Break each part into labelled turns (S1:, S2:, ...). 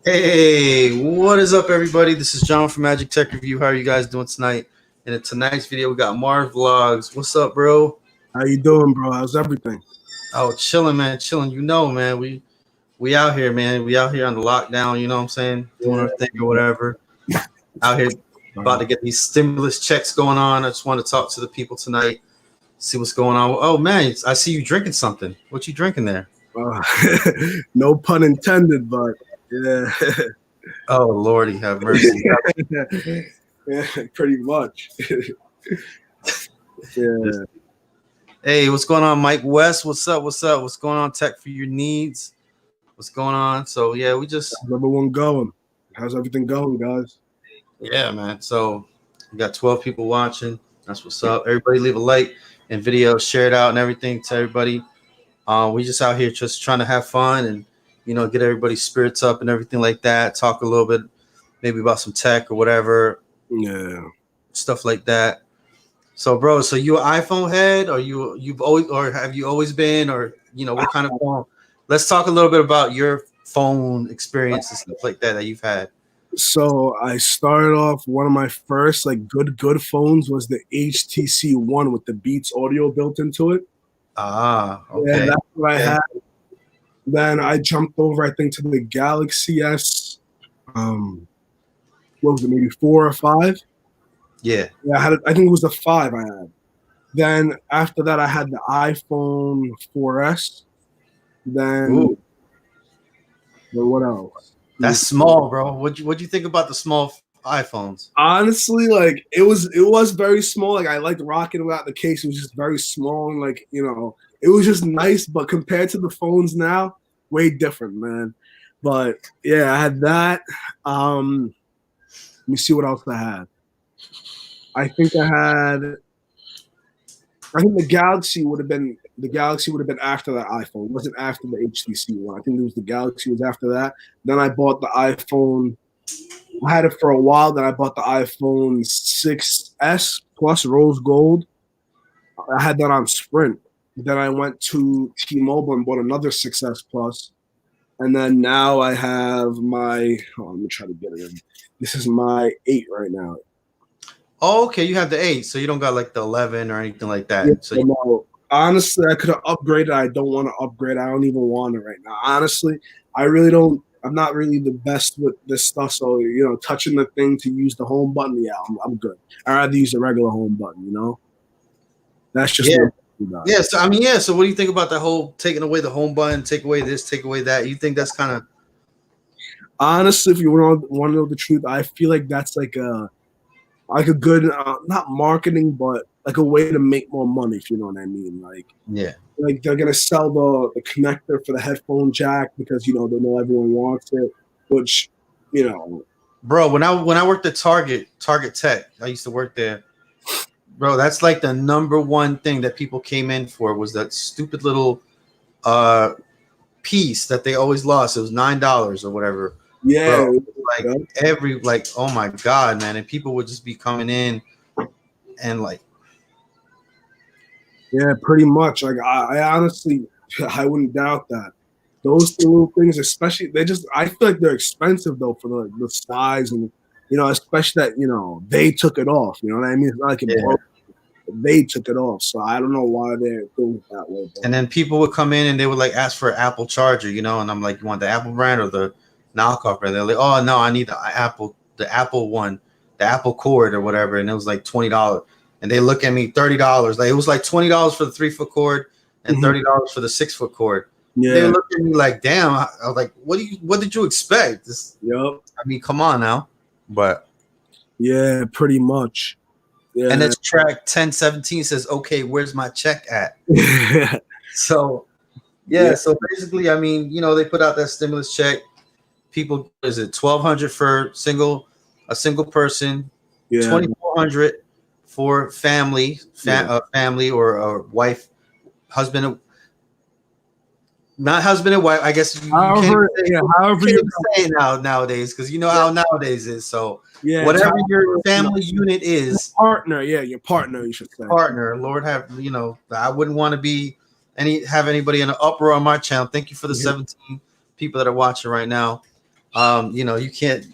S1: Hey, what is up, everybody? This is John from Magic Tech Review. How are you guys doing tonight? And in tonight's video, we got Marv Vlogs. What's up, bro?
S2: How you doing, bro? How's everything?
S1: Oh, chilling, man. Chilling. You know, man. We out here, man. We out here on the lockdown. You know what I'm saying? Doing our thing or whatever. Out here about to get these stimulus checks going on. I just want to talk to the people tonight. See what's going on. Oh man, I see you drinking something. What you drinking there?
S2: No pun intended, but yeah.
S1: Oh Lordy, have mercy.
S2: Yeah, pretty much. Yeah.
S1: Hey, what's going on, Mike West? What's up? What's up? What's going on, Tech for Your Needs? What's going on? So yeah, we just
S2: Number one going. How's everything going, guys?
S1: Yeah, man. So we got 12 people watching. That's what's up. Everybody leave a like and video, share it out and everything to everybody. We just out here just trying to have fun and get everybody's spirits up and everything like that. Talk a little bit maybe about some tech or whatever.
S2: Yeah.
S1: Stuff like that. So bro, so you an iPhone head or have you always been, or what kind of phone? Let's talk a little bit about your phone experience and stuff like that you've had.
S2: So I started off, one of my first good phones was the HTC One with the Beats audio built into it.
S1: Ah, okay.
S2: Yeah, that's what I had. Then I jumped over, I think, to the Galaxy S. What was it, maybe 4 or 5?
S1: Yeah.
S2: Yeah, I think it was the 5 I had. Then after that, I had the iPhone 4S. Then what else?
S1: That's small, bro. What'd you think about the small iPhones?
S2: Honestly, it was very small. I liked rocking without the case. It was just very small and it was just nice. But compared to the phones now, way different, man. But yeah, I had that. Let me see what else I had. I think the Galaxy would have been after that iPhone. It wasn't after the HTC One. I think it was the Galaxy was after that. Then I bought the iPhone. I had it for a while. Then I bought the iPhone 6S Plus Rose Gold. I had that on Sprint. Then I went to T-Mobile and bought another 6S Plus. And then now I have my. Let me try to get it in. This is my 8 right now.
S1: Oh, okay. You have the 8, so you don't got the 11 or anything like that.
S2: Yeah,
S1: so
S2: honestly, I could have upgraded. I don't want to upgrade. I don't even want it right now. Honestly, I really don't. I'm not really the best with this stuff. So, touching the thing to use the home button, yeah, I'm good. I'd rather use the regular home button, That's just
S1: yeah. So what do you think about the whole taking away the home button, take away this, take away that? You think that's kind of...
S2: Honestly, if you want to know the truth, I feel like that's like a good, not marketing, but a way to make more money, if you know what I mean.
S1: Yeah.
S2: They're gonna sell the connector for the headphone jack because they know everyone wants it, which
S1: Bro, when I worked at Target Tech, I used to work there. Bro, that's the number one thing that people came in for was that stupid little piece that they always lost. It was $9 or whatever.
S2: Yeah.
S1: Bro, oh my God, man. And people would just be coming in and
S2: yeah, pretty much. I honestly, I wouldn't doubt that. Those two little things, especially, I feel like they're expensive though for the size and, especially that, they took it off. You know what I mean? It's not like it broke. They took it off. So I don't know why they're doing it that way.
S1: And then people would come in and they would ask for an Apple charger, and I'm like, you want the Apple brand or the knockoff brand? They're like, oh no, I need the Apple one, the Apple cord or whatever. And it was $20. And they look at me, $30. It was $20 for the 3-foot cord and $30 for the 6-foot cord. Yeah. They look at me like, damn. I was like, what did you expect?
S2: Yep.
S1: I mean, come on now. But
S2: yeah, pretty much. Yeah.
S1: And it's track 1017 says, okay, where's my check at? So yeah, so basically, they put out that stimulus check. People, is it $1,200 for a single person? Yeah. $2,400 for family or a wife, husband, not husband and wife. I guess however you say it nowadays, because how nowadays is. So yeah, whatever your family unit is,
S2: your partner, you should say.
S1: Partner. Lord have I wouldn't want to have anybody in an uproar on my channel. Thank you for the 17 people that are watching right now, you know, you can't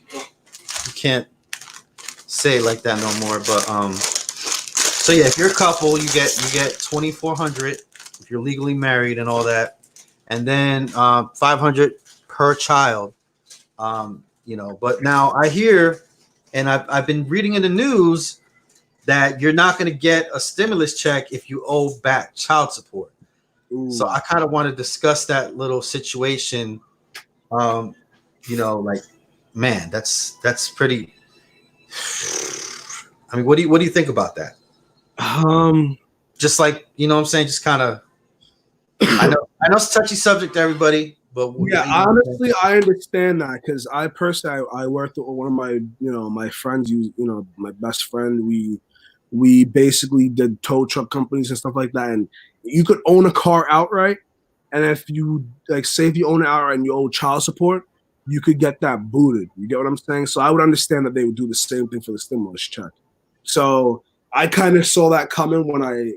S1: say it like that no more. But so yeah, if you're a couple, you get 2,400 if you're legally married and all that, and then 500 per child. You know, but now I hear, and I've been reading in the news that you're not going to get a stimulus check if you owe back child support.
S2: Ooh.
S1: So I kind of want to discuss that little situation. You know, like, man, that's pretty. I mean, what do you think about that? Just like, you know what I'm saying, just kind of. I know it's a touchy subject to everybody, but
S2: yeah, honestly, I understand that because I personally, I worked with one of my, my friends, my best friend. We basically did tow truck companies and stuff like that, and you could own a car outright, and if you say if you own it outright and you owe child support, you could get that booted. You get what I'm saying? So I would understand that they would do the same thing for the stimulus check. So I kind of saw that coming when I,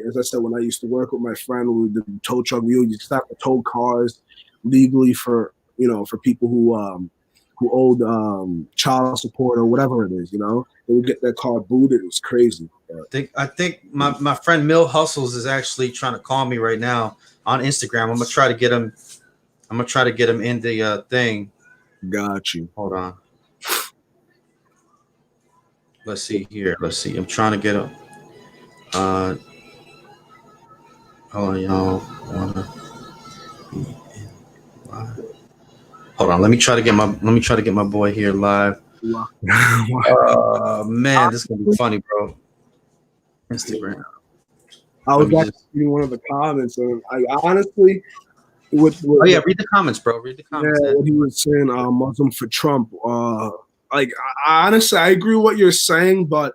S2: as I said, when I used to work with my friend, we did the tow truck. We used to have to tow cars legally for people who owed child support or whatever it is. They would get their car booted. It was crazy.
S1: I think my friend Mill Hustles is actually trying to call me right now on Instagram. I'm gonna try to get him. In the thing.
S2: Got you.
S1: Hold on. Let's see here. Let's see. I'm trying to get him. Hold on, y'all. Hold on. Let me try to get my boy here live. Man, this is gonna be funny, bro. Instagram.
S2: I was actually reading one of the comments, and I honestly, read
S1: the comments, bro. Read the comments.
S2: Yeah, what he was saying, Muslim for Trump. Honestly, I agree with what you're saying, but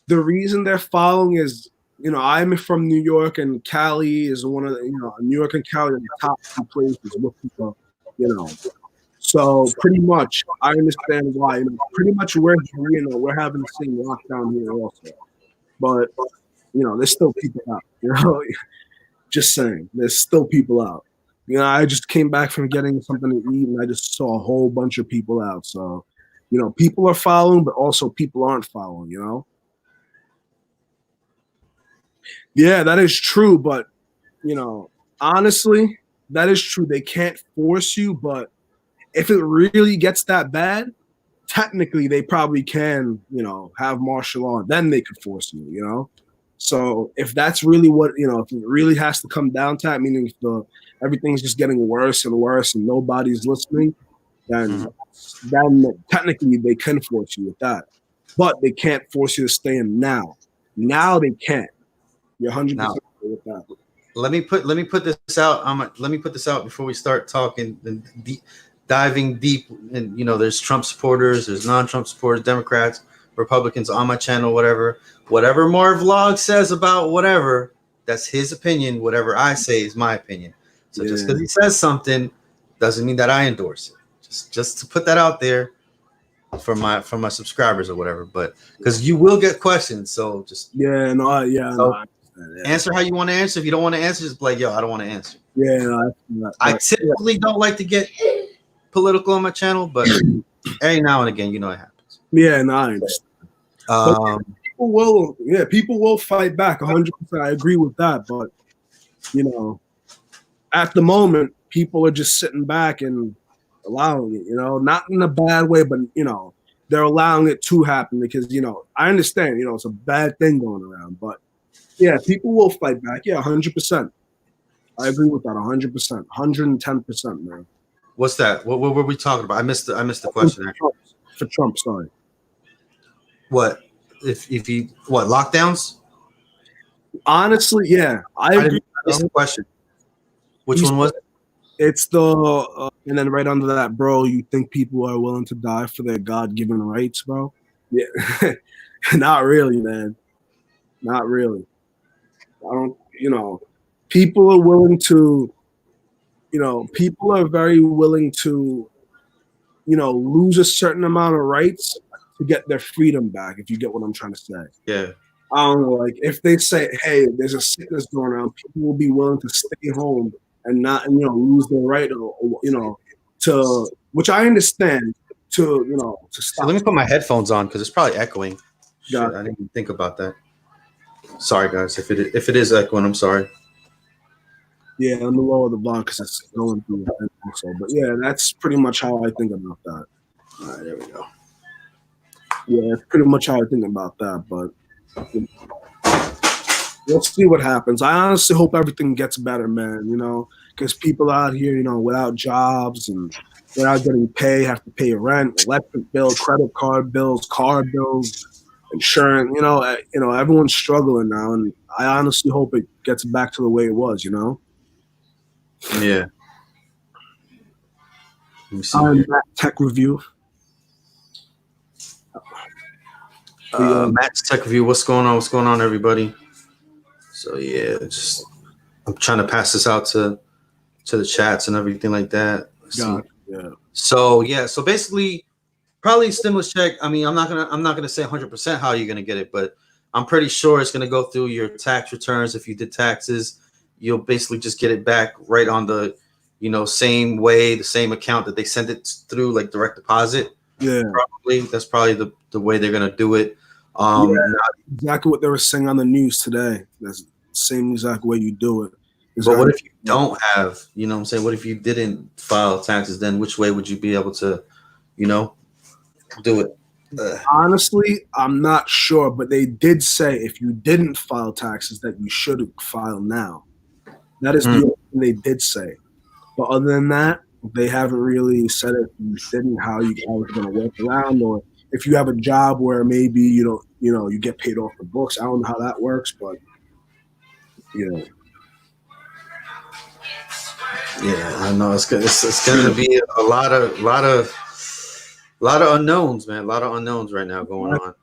S2: the reason they're following is, I'm from New York, and Cali is one of the, New York and Cali are the top two places with people, So pretty much, I understand why. Pretty much we're having the same lockdown here also, but there's still people out. Just saying, there's still people out. I just came back from getting something to eat, and I just saw a whole bunch of people out. So, people are following, but also people aren't following. Yeah, that is true. But honestly, that is true. They can't force you, but if it really gets that bad, technically they probably can, have martial law. Then they could force you. So if that's really what, if it really has to come down to that, meaning if everything's just getting worse and worse and nobody's listening, then technically they can force you with that. But they can't force you to stay in now. Now they can't. You're 100% with that.
S1: Let me put this out. Let me put this out before we start talking and diving deep. And there's Trump supporters, there's non-Trump supporters, Democrats, Republicans on my channel, whatever Marv Vlog says about whatever, that's his opinion. Whatever I say is my opinion. So just because he says something doesn't mean that I endorse it. Just to put that out there for my subscribers or whatever. But because you will get questions, so just answer how you want to answer. If you don't want to answer, just be like, yo, I don't want to answer. I typically don't like to get political on my channel, but every now and again, it happens.
S2: Yeah, no, I understand. People will fight back 100%. I agree with that, but at the moment, people are just sitting back and allowing it. Not in a bad way, but they're allowing it to happen because I understand. It's a bad thing going around, but yeah, people will fight back. Yeah, 100%. I agree with that 100%, 110%, man.
S1: What's that? What were we talking about? I missed the question.
S2: For Trump, sorry.
S1: What if he lockdowns?
S2: Honestly, yeah, I agree.
S1: I missed the question. Which one was it?
S2: It's the and then right under that, bro. You think people are willing to die for their God-given rights, bro? Yeah, not really, man. Not really. I don't. People are willing to. People are very willing to. Lose a certain amount of rights to get their freedom back, if you get what I'm trying to say.
S1: Yeah.
S2: I don't know, if they say, hey, there's a sickness going around, people will be willing to stay home and not, and, lose their right, to, which I understand, to
S1: So
S2: stop.
S1: let me put my headphones on because it's probably echoing.
S2: God.
S1: Shit, I didn't even think about that. Sorry, guys. If it is echoing, I'm sorry.
S2: Yeah, I'm the lower the volume because it's going through. Also, but yeah, that's pretty much how I think about that.
S1: All right, there we go.
S2: Yeah, that's pretty much how I think about that. But we'll see what happens. I honestly hope everything gets better, man. Because people out here, without jobs and without getting pay, have to pay rent, electric bill, credit card bills, car bills, insurance. Everyone's struggling now, and I honestly hope it gets back to the way it was.
S1: Yeah. Let me see
S2: I'm
S1: here.
S2: Matt Tech Review.
S1: Matt's Tech Review. What's going on? What's going on, everybody? So yeah, just I'm trying to pass this out to the chats and everything like that. Let's see.
S2: Yeah.
S1: So basically, probably stimulus check. I mean, I'm not gonna say 100% how you're gonna get it, but I'm pretty sure it's gonna go through your tax returns. If you did taxes, you'll basically just get it back right on the, same way, the same account that they sent it through, like direct deposit.
S2: Yeah.
S1: That's probably the way they're gonna do it.
S2: Exactly what they were saying on the news today. That's the same exact way you do it.
S1: But what if you don't have, what I'm saying? What if you didn't file taxes? Then which way would you be able to, do it?
S2: Honestly, I'm not sure, but they did say if you didn't file taxes that you should file now. That is the only thing they did say. But other than that, they haven't really said if you didn't, how you guys are going to work around, or if you have a job where maybe you get paid off the books. I don't know how that works, but
S1: Yeah, I know it's going to be a lot of unknowns, man. A lot of unknowns right now going on,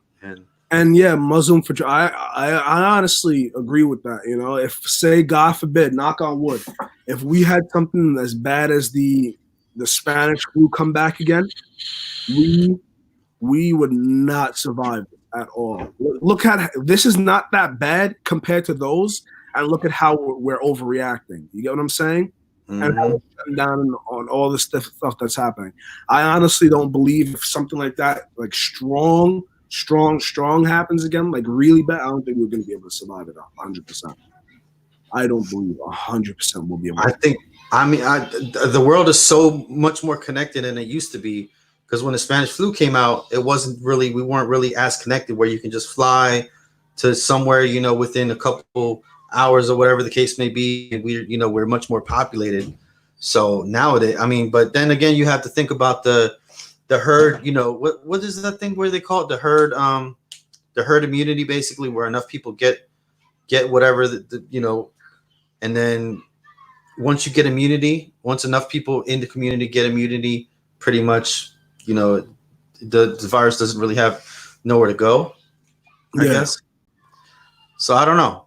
S2: and yeah, Muslim for I honestly agree with that. If, say, God forbid, knock on wood, if we had something as bad as the Spanish flu come back again, we would not survive at all. Look at, this is not that bad compared to those, and look at how we're overreacting. You get what I'm saying?
S1: Mm-hmm.
S2: And how we're shutting down on all this stuff that's happening. I honestly don't believe if something like that, like strong happens again, like really bad, I don't think we're going to be able to survive it 100%. I don't believe 100% we'll be able to.
S1: The world is so much more connected than it used to be, because when the Spanish flu came out, we weren't really as connected where you can just fly to somewhere, within a couple hours or whatever the case may be. And we're much more populated. So nowadays, but then again, you have to think about the herd, what is that thing where they call it? The herd immunity, basically, where enough people get whatever, and then once you get immunity, once enough people in the community get immunity, pretty much, the virus doesn't really have nowhere to go, I guess. So I don't know.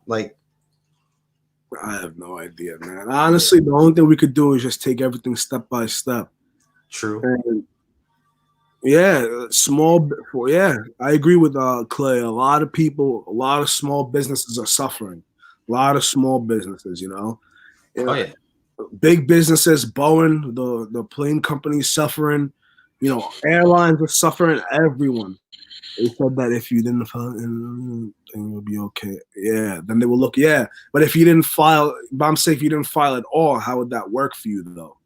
S2: I have no idea, man. Honestly, the only thing we could do is just take everything step by step.
S1: True.
S2: And I agree with Clay. A lot of small businesses are suffering. A lot of small businesses,
S1: Oh yeah.
S2: Big businesses, Boeing, the plane companies suffering. Airlines are suffering. Everyone. They said that if you didn't file, then it would be okay. Yeah, then they will look. Yeah, but if you didn't file, I'm saying if you didn't file at all, how would that work for you though?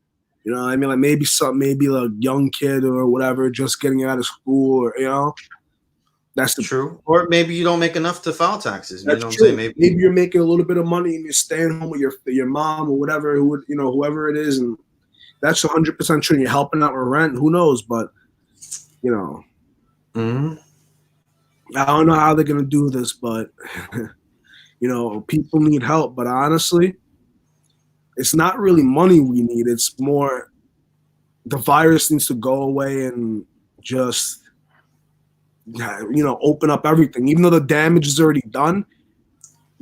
S2: You know what I mean? Like maybe a young kid or whatever, just getting out of school, or that's
S1: true. Or maybe you don't make enough to file taxes.
S2: That's
S1: what
S2: true.
S1: I'm saying?
S2: Maybe you're making a little bit of money and you're staying home with your mom or whatever, whoever it is, and that's 100% true. You're helping out with rent. Who knows? But
S1: Mm-hmm.
S2: I don't know how they're gonna do this, but people need help. But honestly, it's not really money we need. It's more the virus needs to go away and just open up everything. Even though the damage is already done,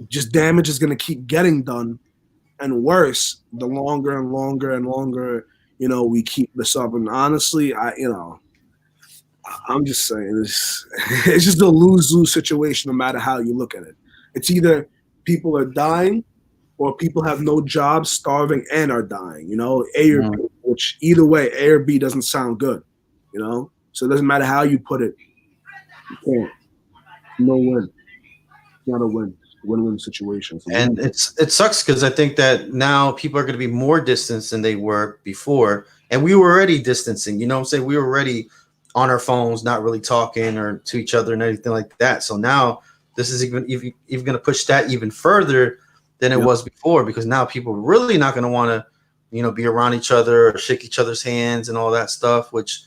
S2: just damage is gonna keep getting done, and worse the longer and longer and longer we keep this up. And honestly, I'm just saying it's just a lose-lose situation no matter how you look at it. It's either people are dying or people have no jobs, starving, and are dying. You know, A or B,
S1: Mm.
S2: which either way, A or B doesn't sound good. You know, so it doesn't matter how you put it. You can't. No win. It's not a win. Win-win situation. So
S1: And it sucks because I think that now people are going to be more distanced than they were before, and we were already distancing. You know what I'm saying? We were already on our phones, not really talking or to each other and anything like that. So now this is even going to push that even further than it was before, because now people are really not going to want to, you know, be around each other or shake each other's hands and all that stuff. Which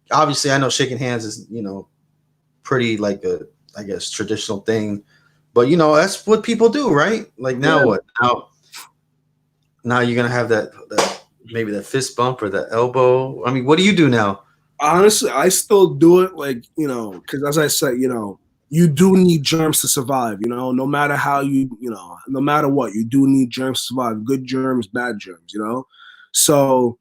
S1: obviously I know shaking hands is, you know, pretty like a, I guess, traditional thing. But you know, that's what people do, right? Like now what? Now you're gonna have that maybe that fist bump or that elbow. I mean, what do you do now?
S2: honestly, I still do it, like, you know, because as I said, you know, you do need germs to survive. You know, no matter how you know, no matter what, you do need germs to survive. Good germs, bad germs. You know, so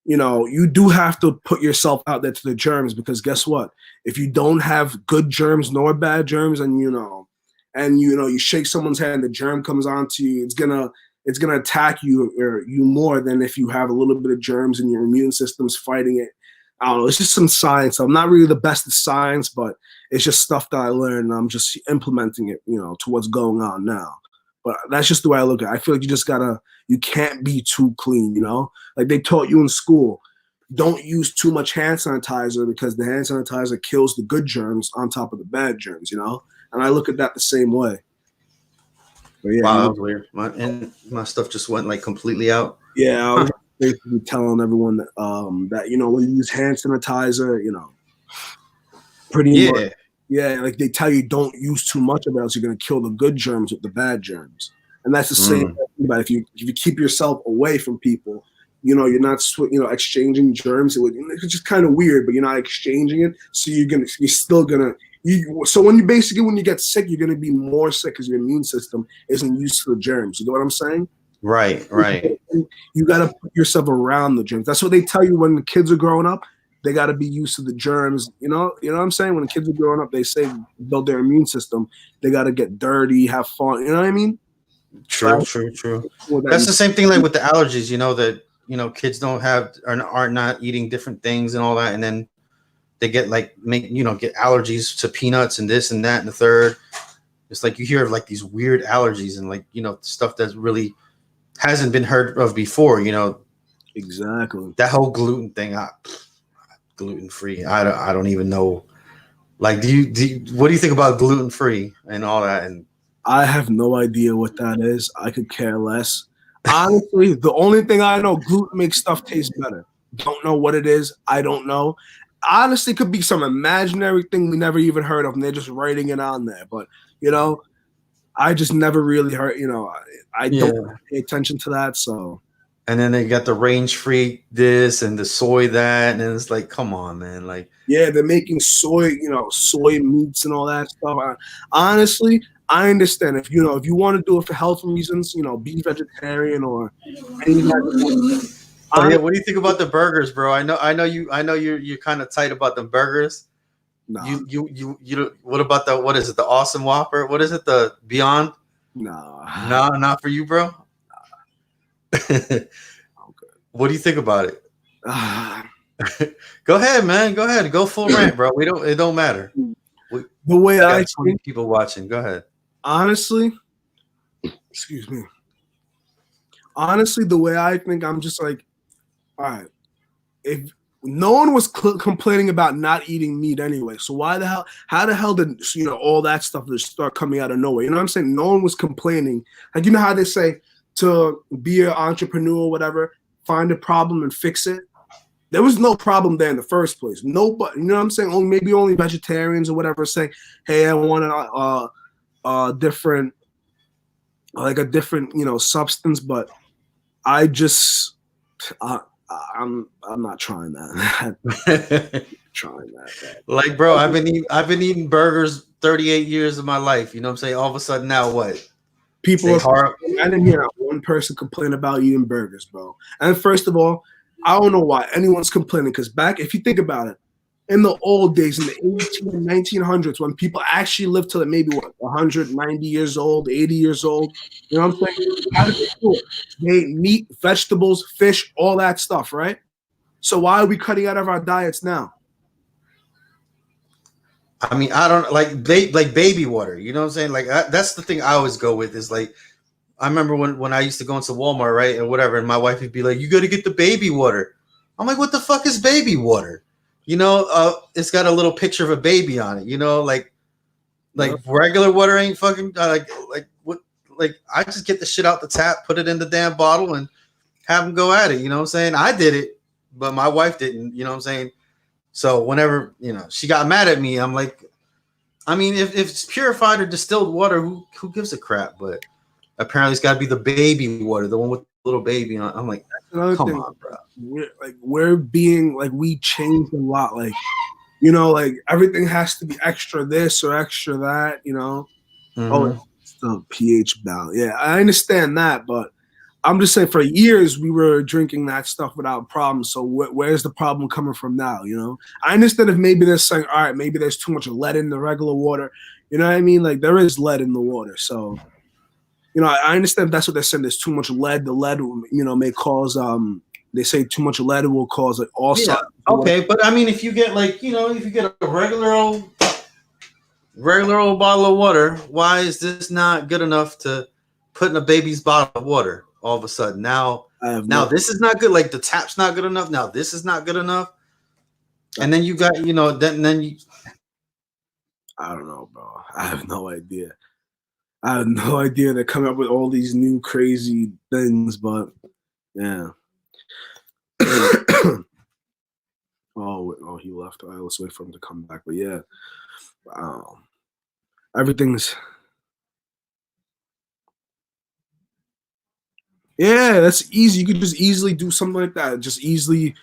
S2: you know, you do have to put yourself out there to the germs, because guess what? If you don't have good germs nor bad germs, and you know, you shake someone's hand, the germ comes onto you, it's gonna attack you, or you, more than if you have a little bit of germs and your immune system's fighting it. I don't know. It's just some science. I'm not really the best at science, but it's just stuff that I learned, and I'm just implementing it, you know, to what's going on now. But that's just the way I look at it. I feel like you can't be too clean, you know? Like they taught you in school, don't use too much hand sanitizer, because the hand sanitizer kills the good germs on top of the bad germs, you know? And I look at that the same way. But yeah,
S1: Wow, that was weird. My stuff just went like completely out.
S2: yeah, I
S1: Huh.
S2: was basically telling everyone that, that, you know, when you use hand sanitizer, you know, pretty much,
S1: Yeah,
S2: yeah, like they tell you don't use too much of it, else you're gonna kill the good germs with the bad germs. And that's the same
S1: mm,
S2: thing. But if you keep yourself away from people, you know, you're not exchanging germs. It's just kind of weird, but you're not exchanging it, so you're still gonna. So when you get sick, you're gonna be more sick because your immune system isn't used to the germs. You know what I'm saying?
S1: right.
S2: You got to put yourself around the germs. That's what they tell you when the kids are growing up. They got to be used to the germs. You know what I'm saying? When the kids are growing up, they say build their immune system. They got to get dirty, have fun. You know what I mean?
S1: True. That's the same thing like with the allergies. You know that, you know, kids don't have are not eating different things and all that, and then they get like get allergies to peanuts and this and that and the third. It's like you hear of like these weird allergies and like, you know, stuff that really hasn't been heard of before. You know,
S2: Exactly.
S1: that whole gluten thing. Gluten free. I don't even know. Like, what do you think about gluten free and all that? And
S2: I have no idea what that is. I could care less. Honestly, the only thing I know, gluten makes stuff taste better. Don't know what it is. I don't know. Honestly, it could be some imaginary thing we never even heard of, and they're just writing it on there. But, you know, I just never really heard, you know, I don't pay attention to that. So,
S1: and then they got the range free this and the soy that, and it's like, come on, man. Like,
S2: yeah, they're making soy meats and all that stuff. Honestly, I understand if you want to do it for health reasons, you know, be vegetarian or any kind of.
S1: oh yeah, what do you think about the burgers, bro? I know you're kind of tight about the burgers.
S2: Nah,
S1: You what about what is it, the Awesome Whopper? What is it, the Beyond?
S2: nah.
S1: No, not for you, bro.
S2: Okay.
S1: What do you think about it? Go ahead, man. Go ahead. Go full rant, bro. It don't matter.
S2: The way I think,
S1: people watching. Go ahead.
S2: Honestly, excuse me. Honestly, the way I think, I'm just like, all right, if no one was complaining about not eating meat anyway, so how the hell did all that stuff just start coming out of nowhere? You know what I'm saying? No one was complaining. Like, you know how they say to be an entrepreneur or whatever, find a problem and fix it. There was no problem there in the first place. Nobody, you know what I'm saying? Maybe only vegetarians or whatever say, hey, I want a different substance, but I just I'm not trying that. Trying that.
S1: Like, bro, I've been eating burgers 38 years of my life. You know what I'm saying? All of a sudden now what?
S2: People I didn't hear one person complain about eating burgers, bro. And first of all, I don't know why anyone's complaining, because if you think about it, in the old days, in the 18 and 1900s, when people actually lived till maybe what 190 years old, 80 years old. You know what I'm saying? How did they do it? They ate meat, vegetables, fish, all that stuff, right? So why are we cutting out of our diets now?
S1: I mean, I don't like baby water. You know what I'm saying? Like that's the thing I always go with is like I remember when I used to go into Walmart, right, and whatever, and my wife would be like, "You got to get the baby water." I'm like, "What the fuck is baby water?" You know, it's got a little picture of a baby on it. You know, like regular water ain't fucking like what like I just get the shit out the tap, put it in the damn bottle, and have them go at it. You know what I'm saying? I did it, but my wife didn't. You know what I'm saying? So whenever she got mad at me, I'm like, I mean, if it's purified or distilled water, who gives a crap? But apparently, it's got to be the baby water, the one with the little baby on. I'm like, come on, bro.
S2: We're being like we changed a lot. Like like everything has to be extra this or extra that.
S1: Mm-hmm.
S2: Oh, it's the pH balance. Yeah, I understand that, but I'm just saying for years we were drinking that stuff without problems. So where's the problem coming from now? I understand if maybe they're saying, all right, maybe there's too much lead in the regular water. You know what I mean? Like there is lead in the water. So, I understand if that's what they're saying. There's too much lead. The lead, may cause, they say too much lead will cause like all sorts.
S1: Okay. But I mean, if you get if you get a regular old bottle of water, why is this not good enough to put in a baby's bottle of water? All of a sudden, now this is not good. Like the tap's not good enough. Now this is not good enough. And then you got, then you.
S2: I don't know, bro. I have no idea. I have no idea. They're coming up with all these new crazy things, but yeah. Oh, he left. All right, let's wait for him to come back. But yeah, everything's. Yeah, that's easy. You could just easily do something like that. Just easily,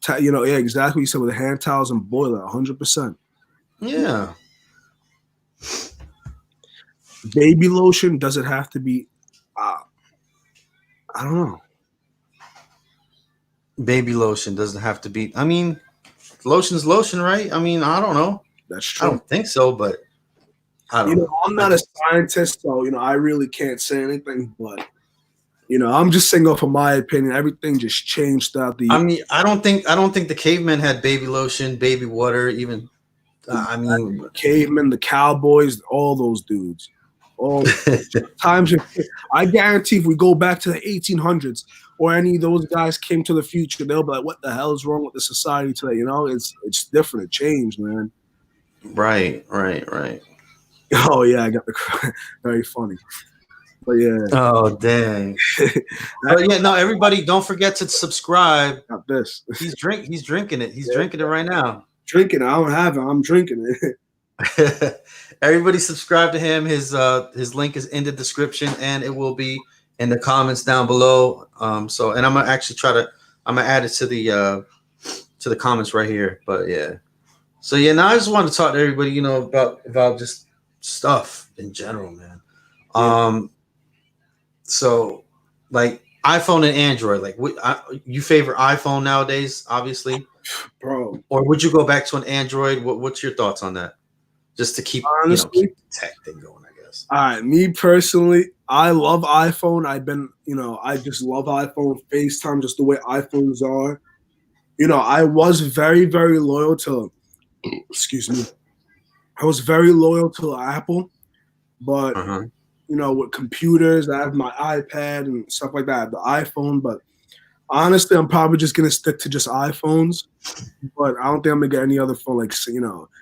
S2: yeah, exactly. You said with hand towels and boil it, 100%.
S1: Yeah.
S2: Baby lotion, does it have to be? I don't know.
S1: Baby lotion doesn't have to be. I mean, lotion's lotion, right? I mean, I don't know.
S2: That's true.
S1: I don't think so, but I don't know.
S2: I'm not a scientist, so I really can't say anything. But I'm just saying off of my opinion. Everything just changed throughout the.
S1: I mean, I don't think the cavemen had baby lotion, baby water, even. I mean,
S2: cavemen, the cowboys, all those dudes. All times. I guarantee if we go back to the 1800s or any of those guys came to the future, they'll be like, "What the hell is wrong with the society today?" It's different. It changed, man.
S1: Right.
S2: Oh yeah, I got the very funny. But yeah.
S1: Oh dang. But yeah, no, everybody don't forget to subscribe.
S2: Got this.
S1: He's drinking it. He's drinking it right now.
S2: Drinking it. I don't have it. I'm drinking it.
S1: Everybody subscribe to him. His link is in the description and it will be in the comments down below. So and I'm gonna actually I'm gonna add it to the comments right here. But yeah. So yeah, now I just want to talk to everybody, about just stuff in general, man. Yeah. So like iPhone and Android, like you favor iPhone nowadays, obviously,
S2: bro,
S1: or would you go back to an Android? What's your thoughts on that? Just to keep,
S2: honestly,
S1: keep the tech thing going, I guess.
S2: All right, me personally, I love iPhone. I just love iPhone, FaceTime, just the way iPhones are. I was very, very loyal to. Excuse me. I was very loyal to Apple, but with computers, I have my iPad and stuff like that. I have the iPhone, but honestly, I'm probably just gonna stick to just iPhones. But I don't think I'm gonna get any other phone. Like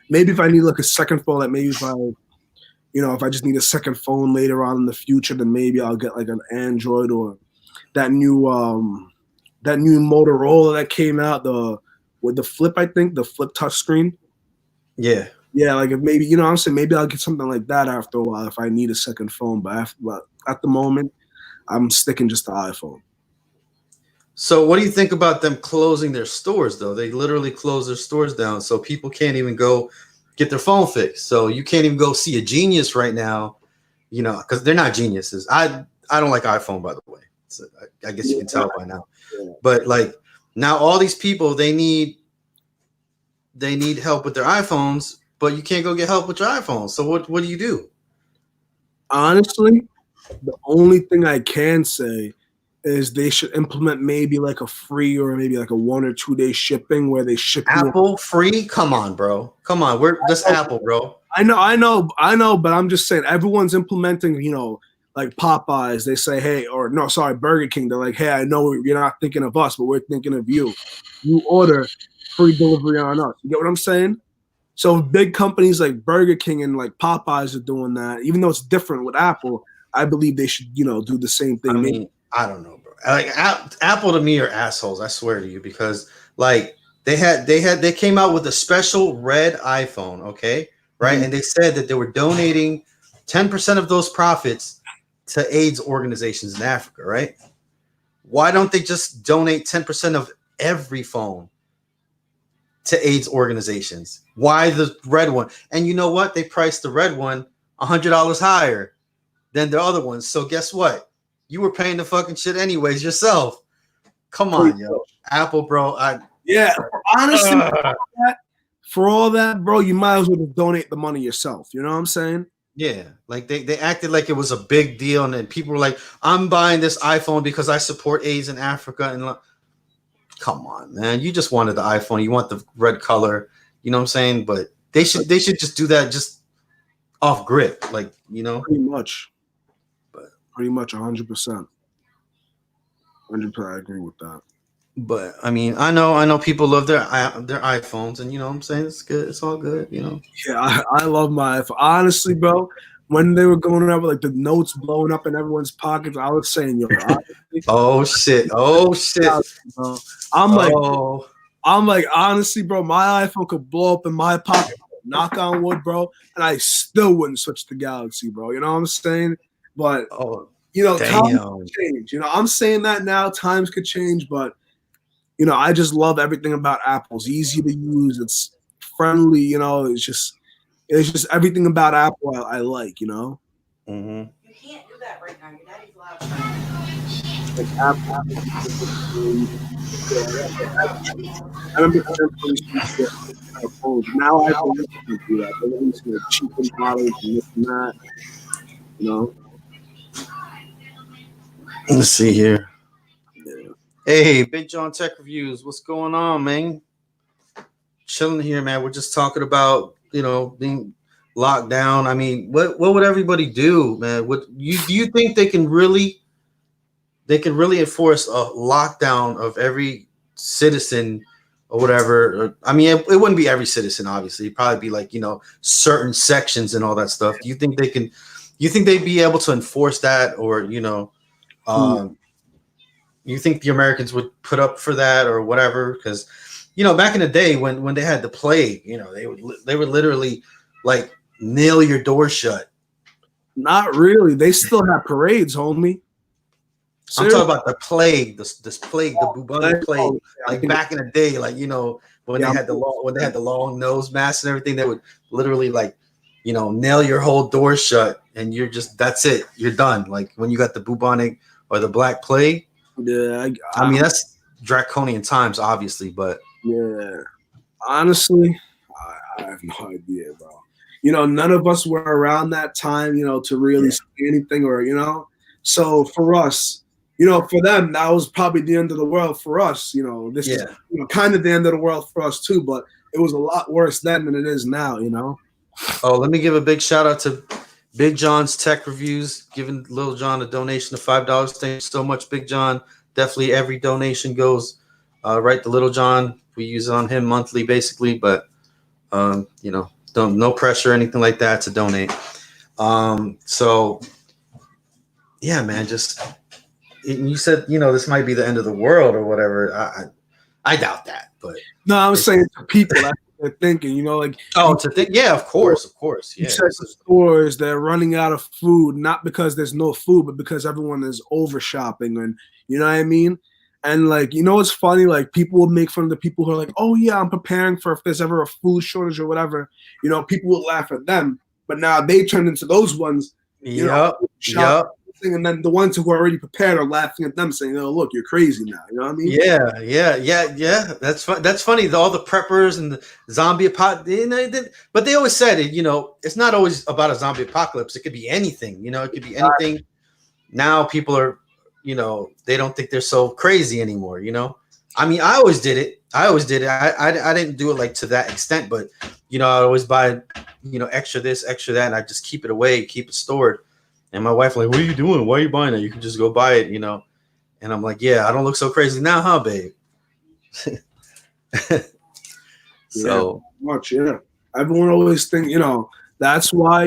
S2: maybe if I need like a second phone, like maybe if I just need a second phone later on in the future, then maybe I'll get like an Android or that new Motorola that came out with the flip. I think the flip touchscreen.
S1: Yeah.
S2: Yeah, like if maybe I'm saying maybe I'll get something like that after a while if I need a second phone. But at the moment, I'm sticking just to iPhone.
S1: So what do you think about them closing their stores, though? They literally close their stores down, so people can't even go get their phone fixed. So you can't even go see a genius right now, because they're not geniuses. I don't like iPhone, by the way. So I guess you can tell by now. Yeah. But like now all these people, they need they need help with their iPhones, but you can't go get help with your iPhone. So what do you do?
S2: Honestly, the only thing I can say is they should implement maybe like a free or maybe like a 1 or 2 day shipping where they ship you.
S1: Apple free? Come on, bro. Come on. We're just Apple, bro.
S2: I know, but I'm just saying everyone's implementing, like Popeyes. They say, hey, or no, sorry, Burger King. They're like, hey, I know you're not thinking of us, but we're thinking of you. You order free delivery on us. You get what I'm saying? So big companies like Burger King and like Popeyes are doing that. Even though it's different with Apple, I believe they should, do the same thing.
S1: I mean, I don't know, bro. Like Apple to me are assholes. I swear to you, because like they came out with a special red iPhone, okay, right?
S2: Mm-hmm.
S1: And they said that they were donating 10% of those profits to AIDS organizations in Africa, right? Why don't they just donate 10% of every phone to AIDS organizations? Why the red one? And you know what? They priced the red one $100 higher than the other ones. So guess what? You were paying the fucking shit anyways yourself. Come on, yo. Apple, bro.
S2: Honestly, for all that, bro, you might as well just donate the money yourself. You know what I'm saying?
S1: Yeah. Like they acted like it was a big deal. And then people were like, I'm buying this iPhone because I support AIDS in Africa. And come on, man. You just wanted the iPhone. You want the red color. You know what I'm saying? But they should just do that just off grip. Like,
S2: Pretty much. Pretty much 100%. 100%, I agree with that.
S1: But I mean, I know people love their iPhones, and you know what I'm saying, it's good. It's all good,
S2: Yeah, I love my iPhone. Honestly, bro, when they were going up with like the notes blowing up in everyone's pockets, I was saying, yo, honestly,
S1: oh shit.
S2: bro. I'm like, honestly, bro, my iPhone could blow up in my pocket. Knock on wood, bro, and I still wouldn't switch to Galaxy, bro. You know what I'm saying? But times could change. I'm saying that now. Times could change, but I just love everything about Apple. It's easy to use. It's friendly. It's just everything about Apple I like.
S1: Mm-hmm.
S3: You can't do that right now. Your daddy's loud.
S2: Like Apple. I remember phones. Now I don't do that. They're releasing cheaper models and this and that.
S1: Let's see here. Hey, Big John Tech Reviews. What's going on, man? Chilling here, man. We're just talking about, being locked down. I mean, what would everybody do, man? Do you think they can really enforce a lockdown of every citizen or whatever? I mean, it wouldn't be every citizen, obviously. It'd probably be like, certain sections and all that stuff. Do you think they'd be able to enforce that, or, you think the Americans would put up for that or whatever? Because, back in the day when they had the plague, they would literally like nail your door shut.
S2: Not really. They still have parades, homie.
S1: I'm talking about the plague, this plague, the bubonic plague. Like back in the day, like when they had the long nose masks and everything, they would literally like, nail your whole door shut, and that's it. You're done. Like when you got the bubonic or the black plague.
S2: Yeah,
S1: I mean that's draconian times, obviously, but
S2: yeah, honestly, I have no idea, bro. None of us were around that time, to really see anything, or So for us, for them, that was probably the end of the world. For us, this is kind of the end of the world for us too. But it was a lot worse then than it is now.
S1: Oh, let me give a big shout out to Big John's Tech Reviews, giving Little John a donation of $5. Thank you so much, Big John. Definitely every donation goes right to Little John. We use it on him monthly, basically, but no pressure or anything like that to donate. So yeah, man, you said this might be the end of the world or whatever. I doubt that, but
S2: no, I'm saying to people. That's what they're thinking,
S1: to think, yeah, of course, yeah.
S2: You said the stores, they're running out of food, not because there's no food, but because everyone is over shopping, and you know what I mean. And like, it's funny, like people will make fun of the people who are like, oh yeah, I'm preparing for if there's ever a food shortage or whatever. People will laugh at them, but now they turn into those ones.
S1: Yep.
S2: And then the ones who are already prepared are laughing at them, saying, "Oh, look, you're crazy now." You know what I mean?
S1: Yeah. That's That's funny. All the preppers and the zombie apocalypse. But they always said it. It's not always about a zombie apocalypse. It could be anything. It could be anything. Now people are, they don't think they're so crazy anymore. I mean, I always did it. I didn't do it like to that extent, but I always buy, extra this, extra that, and I just keep it away, keep it stored. And my wife like, what are you doing? Why are you buying it? You can just go buy it, And I'm like, yeah, I don't look so crazy now, huh, babe? So
S2: much, yeah. Everyone always think, that's why,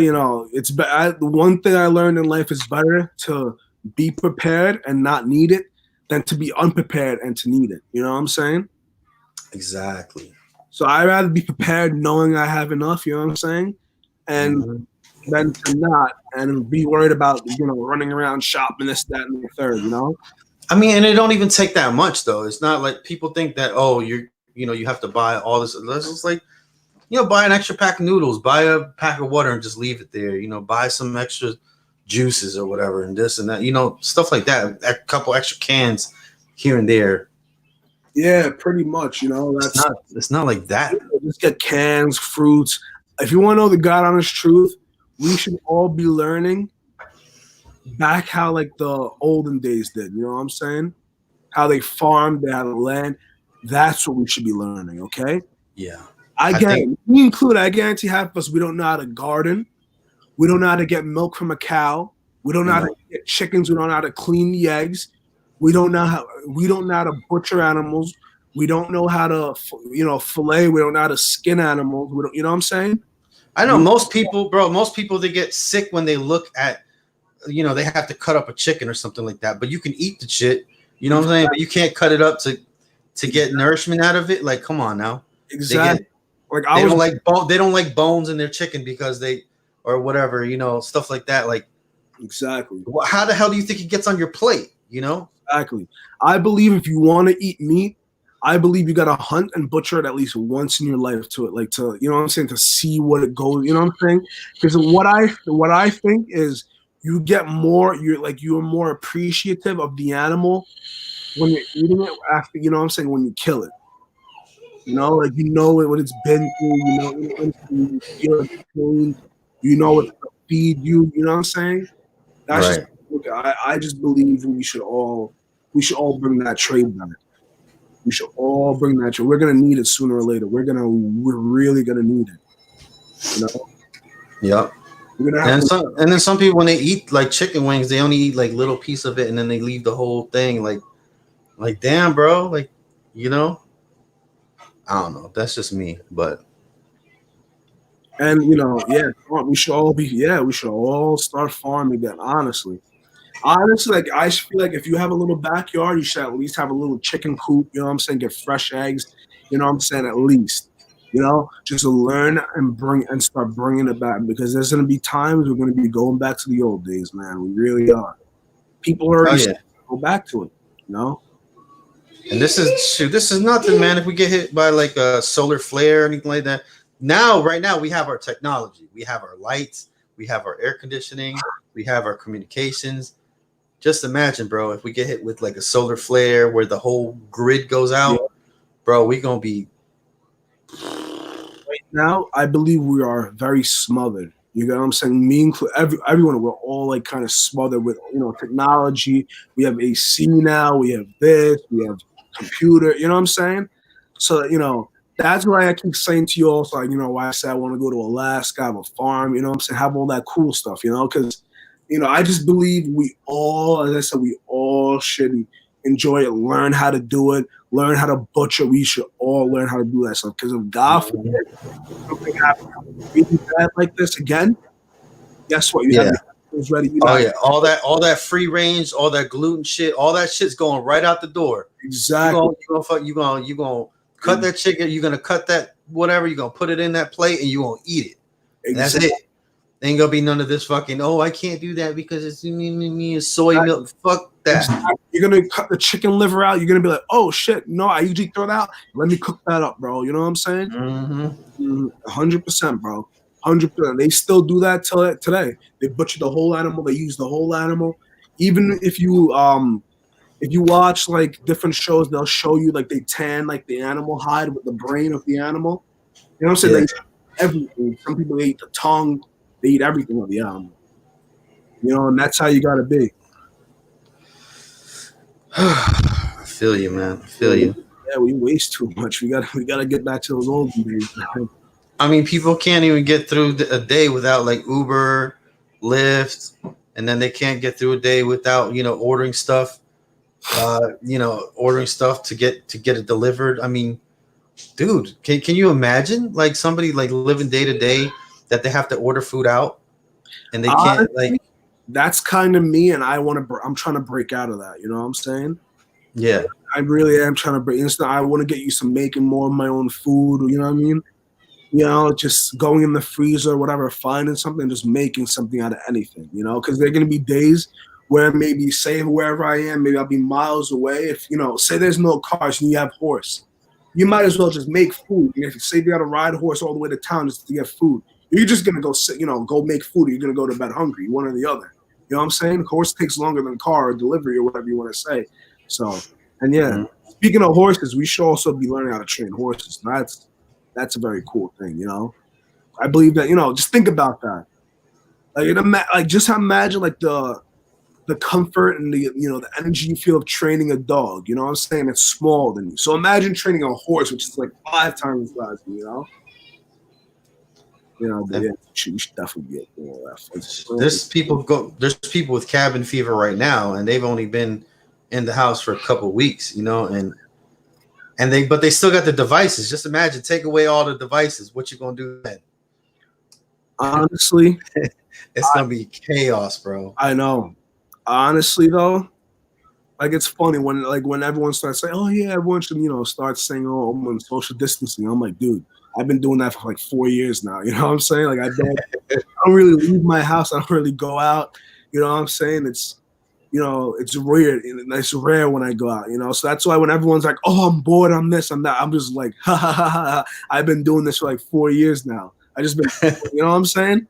S2: it's the one thing I learned in life is better to be prepared and not need it than to be unprepared and to need it. You know what I'm saying?
S1: Exactly.
S2: So I'd rather be prepared knowing I have enough, you know what I'm saying? And than to not and be worried about, running around shopping this, that, and the third,
S1: I mean, and it don't even take that much though. It's not like people think that, oh, you have to buy all this. It's just like, buy an extra pack of noodles, buy a pack of water and just leave it there. Buy some extra juices or whatever and this and that, stuff like that. A couple extra cans here and there.
S2: Yeah, pretty much.
S1: It's not like that.
S2: Just get cans, fruits. If you want to know the God honest truth, we should all be learning back how like the olden days did. You know what I'm saying? How they farmed, they had land. That's what we should be learning. Okay.
S1: Yeah.
S2: I guarantee half of us, we don't know how to garden. We don't know how to get milk from a cow. We don't know how to get chickens. We don't know how to clean the eggs. We don't know how to butcher animals. We don't know how to, fillet. We don't know how to skin animals. We don't, you know what I'm saying?
S1: I know most people, they get sick when they look at, they have to cut up a chicken or something like that. But you can eat the shit. You know what I'm saying? But you can't cut it up to get nourishment out of it. Like, come on now.
S2: Exactly.
S1: They don't like bones in their chicken because or whatever, stuff like that. Like,
S2: exactly.
S1: How the hell do you think it gets on your plate?
S2: Exactly. I believe if you want to eat meat, I believe you got to hunt and butcher it at least once in your life to it, like to, you know what I'm saying, to see what it goes. You know what I'm saying? Because what I think is you get more. You're more appreciative of the animal when you're eating it after. You know what I'm saying? When you kill it. What it's been through, you know what's gonna feed you, you know what I'm saying? That's right. I just believe we should all bring that trade back. We should all bring that trade. We're gonna need it sooner or later. We're really gonna need it.
S1: Yep. And then some people, when they eat like chicken wings, they only eat like little piece of it and then they leave the whole thing. Like damn, bro, like, I don't know. That's just me, but.
S2: And we should all start farming again. Honestly, like I feel like if you have a little backyard, you should at least have a little chicken coop. You know what I'm saying? Get fresh eggs. You know what I'm saying? At least, just to learn and start bringing it back, because there's gonna be times we're gonna be going back to the old days, man. We really are. People are already go back to it.
S1: And this is nothing, man. If we get hit by like a solar flare or anything like that, right now we have our technology, we have our lights, we have our air conditioning, we have our communications. Just imagine, bro, if we get hit with like a solar flare where the whole grid goes out, bro, we gonna be.
S2: Right now, I believe we are very smothered. You know what I'm saying? Me include everyone. We're all like kind of smothered with technology. We have AC now. We have this. We have computer. You know what I'm saying? So that's why I keep saying to you also, why I say I want to go to Alaska, have a farm. You know what I'm saying? Have all that cool stuff. Because I just believe we all, as I said, we all should enjoy it, learn how to do it, learn how to butcher. We should all learn how to do that stuff. Because if God forbid something happens really bad like this again, guess what? You have things ready.
S1: All that free range, all that gluten shit, all that shit's going right out the door.
S2: Exactly.
S1: You gonna cut that chicken. You're gonna cut that whatever. You're gonna put it in that plate and you gonna eat it. Exactly. That's it. Ain't gonna be none of this fucking. Oh, I can't do that because it's me soy milk. Fuck that.
S2: You're gonna cut the chicken liver out. You're gonna be like, oh shit, no, I usually throw it out. Let me cook that up, bro. You know what I'm saying? 100%, bro. 100%. They still do that today. They butcher the whole animal. They use the whole animal. even if you watch like different shows, they'll show you like they tan like the animal hide with the brain of the animal. You know what I'm saying?
S1: Yeah.
S2: They eat everything. Some people eat the tongue. They eat everything of the animal. You know, and that's how you gotta be.
S1: I feel you, man. I feel you.
S2: Yeah, we waste too much. We gotta get back to those olden days, man.
S1: I mean, people can't even get through a day without like Uber, Lyft, and then they can't get through a day without ordering stuff. Ordering stuff to get it delivered. I mean, dude, can you imagine like somebody like living day to day that they have to order food out and they can't like.
S2: That's kind of me, and I'm trying to break out of that. You know what I'm saying?
S1: Yeah.
S2: I really am trying to break. I want to get used to making more of my own food. You know what I mean? You know, just going in the freezer or whatever, finding something, just making something out of anything. You know, because there are going to be days where maybe, say wherever I am, maybe I'll be miles away. If say there's no cars and you have horse, you might as well just make food. And if you say you got to ride a horse all the way to town just to get food, you're just gonna go sit, go make food. Or you're gonna go to bed hungry, one or the other. You know what I'm saying? The horse takes longer than car or delivery or whatever you want to say. So, and yeah, speaking of horses, we should also be learning how to train horses. That's a very cool thing, I believe that, just think about that. Like just imagine like the comfort and the energy you feel of training a dog. You know what I'm saying? It's smaller than you. So imagine training a horse, which is like 5 times the size of you. But yeah, we should definitely get more of that.
S1: There's people with cabin fever right now, and they've only been in the house for a couple of weeks, and they still got the devices. Just imagine, take away all the devices. What you gonna do then?
S2: Honestly,
S1: it's gonna be chaos, bro.
S2: I know. Honestly, though, like it's funny when everyone starts saying, "Oh yeah, everyone should," start saying, "Oh, I'm on social distancing." I'm like, dude, I've been doing that for like 4 years now. You know what I'm saying? Like I don't really leave my house. I don't really go out. You know what I'm saying? It's it's weird. It's rare when I go out. So that's why when everyone's like, "Oh, I'm bored. I'm this. I'm that," I'm just like, ha ha ha ha. I've been doing this for like 4 years now. I just been, you know what I'm saying?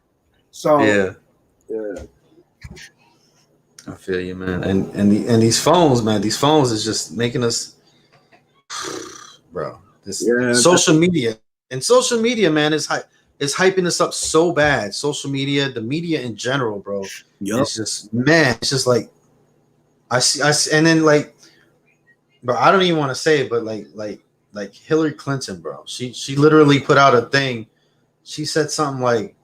S2: So yeah.
S1: I feel you, man. And these phones, man. These phones is just making us, bro. Social media. And social media, man, is hyping us up so bad. Social media, the media in general, bro. Yep. It's just, man, it's just like I see, and then like, bro, I don't even want to say it, but like Hillary Clinton, bro. She literally put out a thing. She said something like,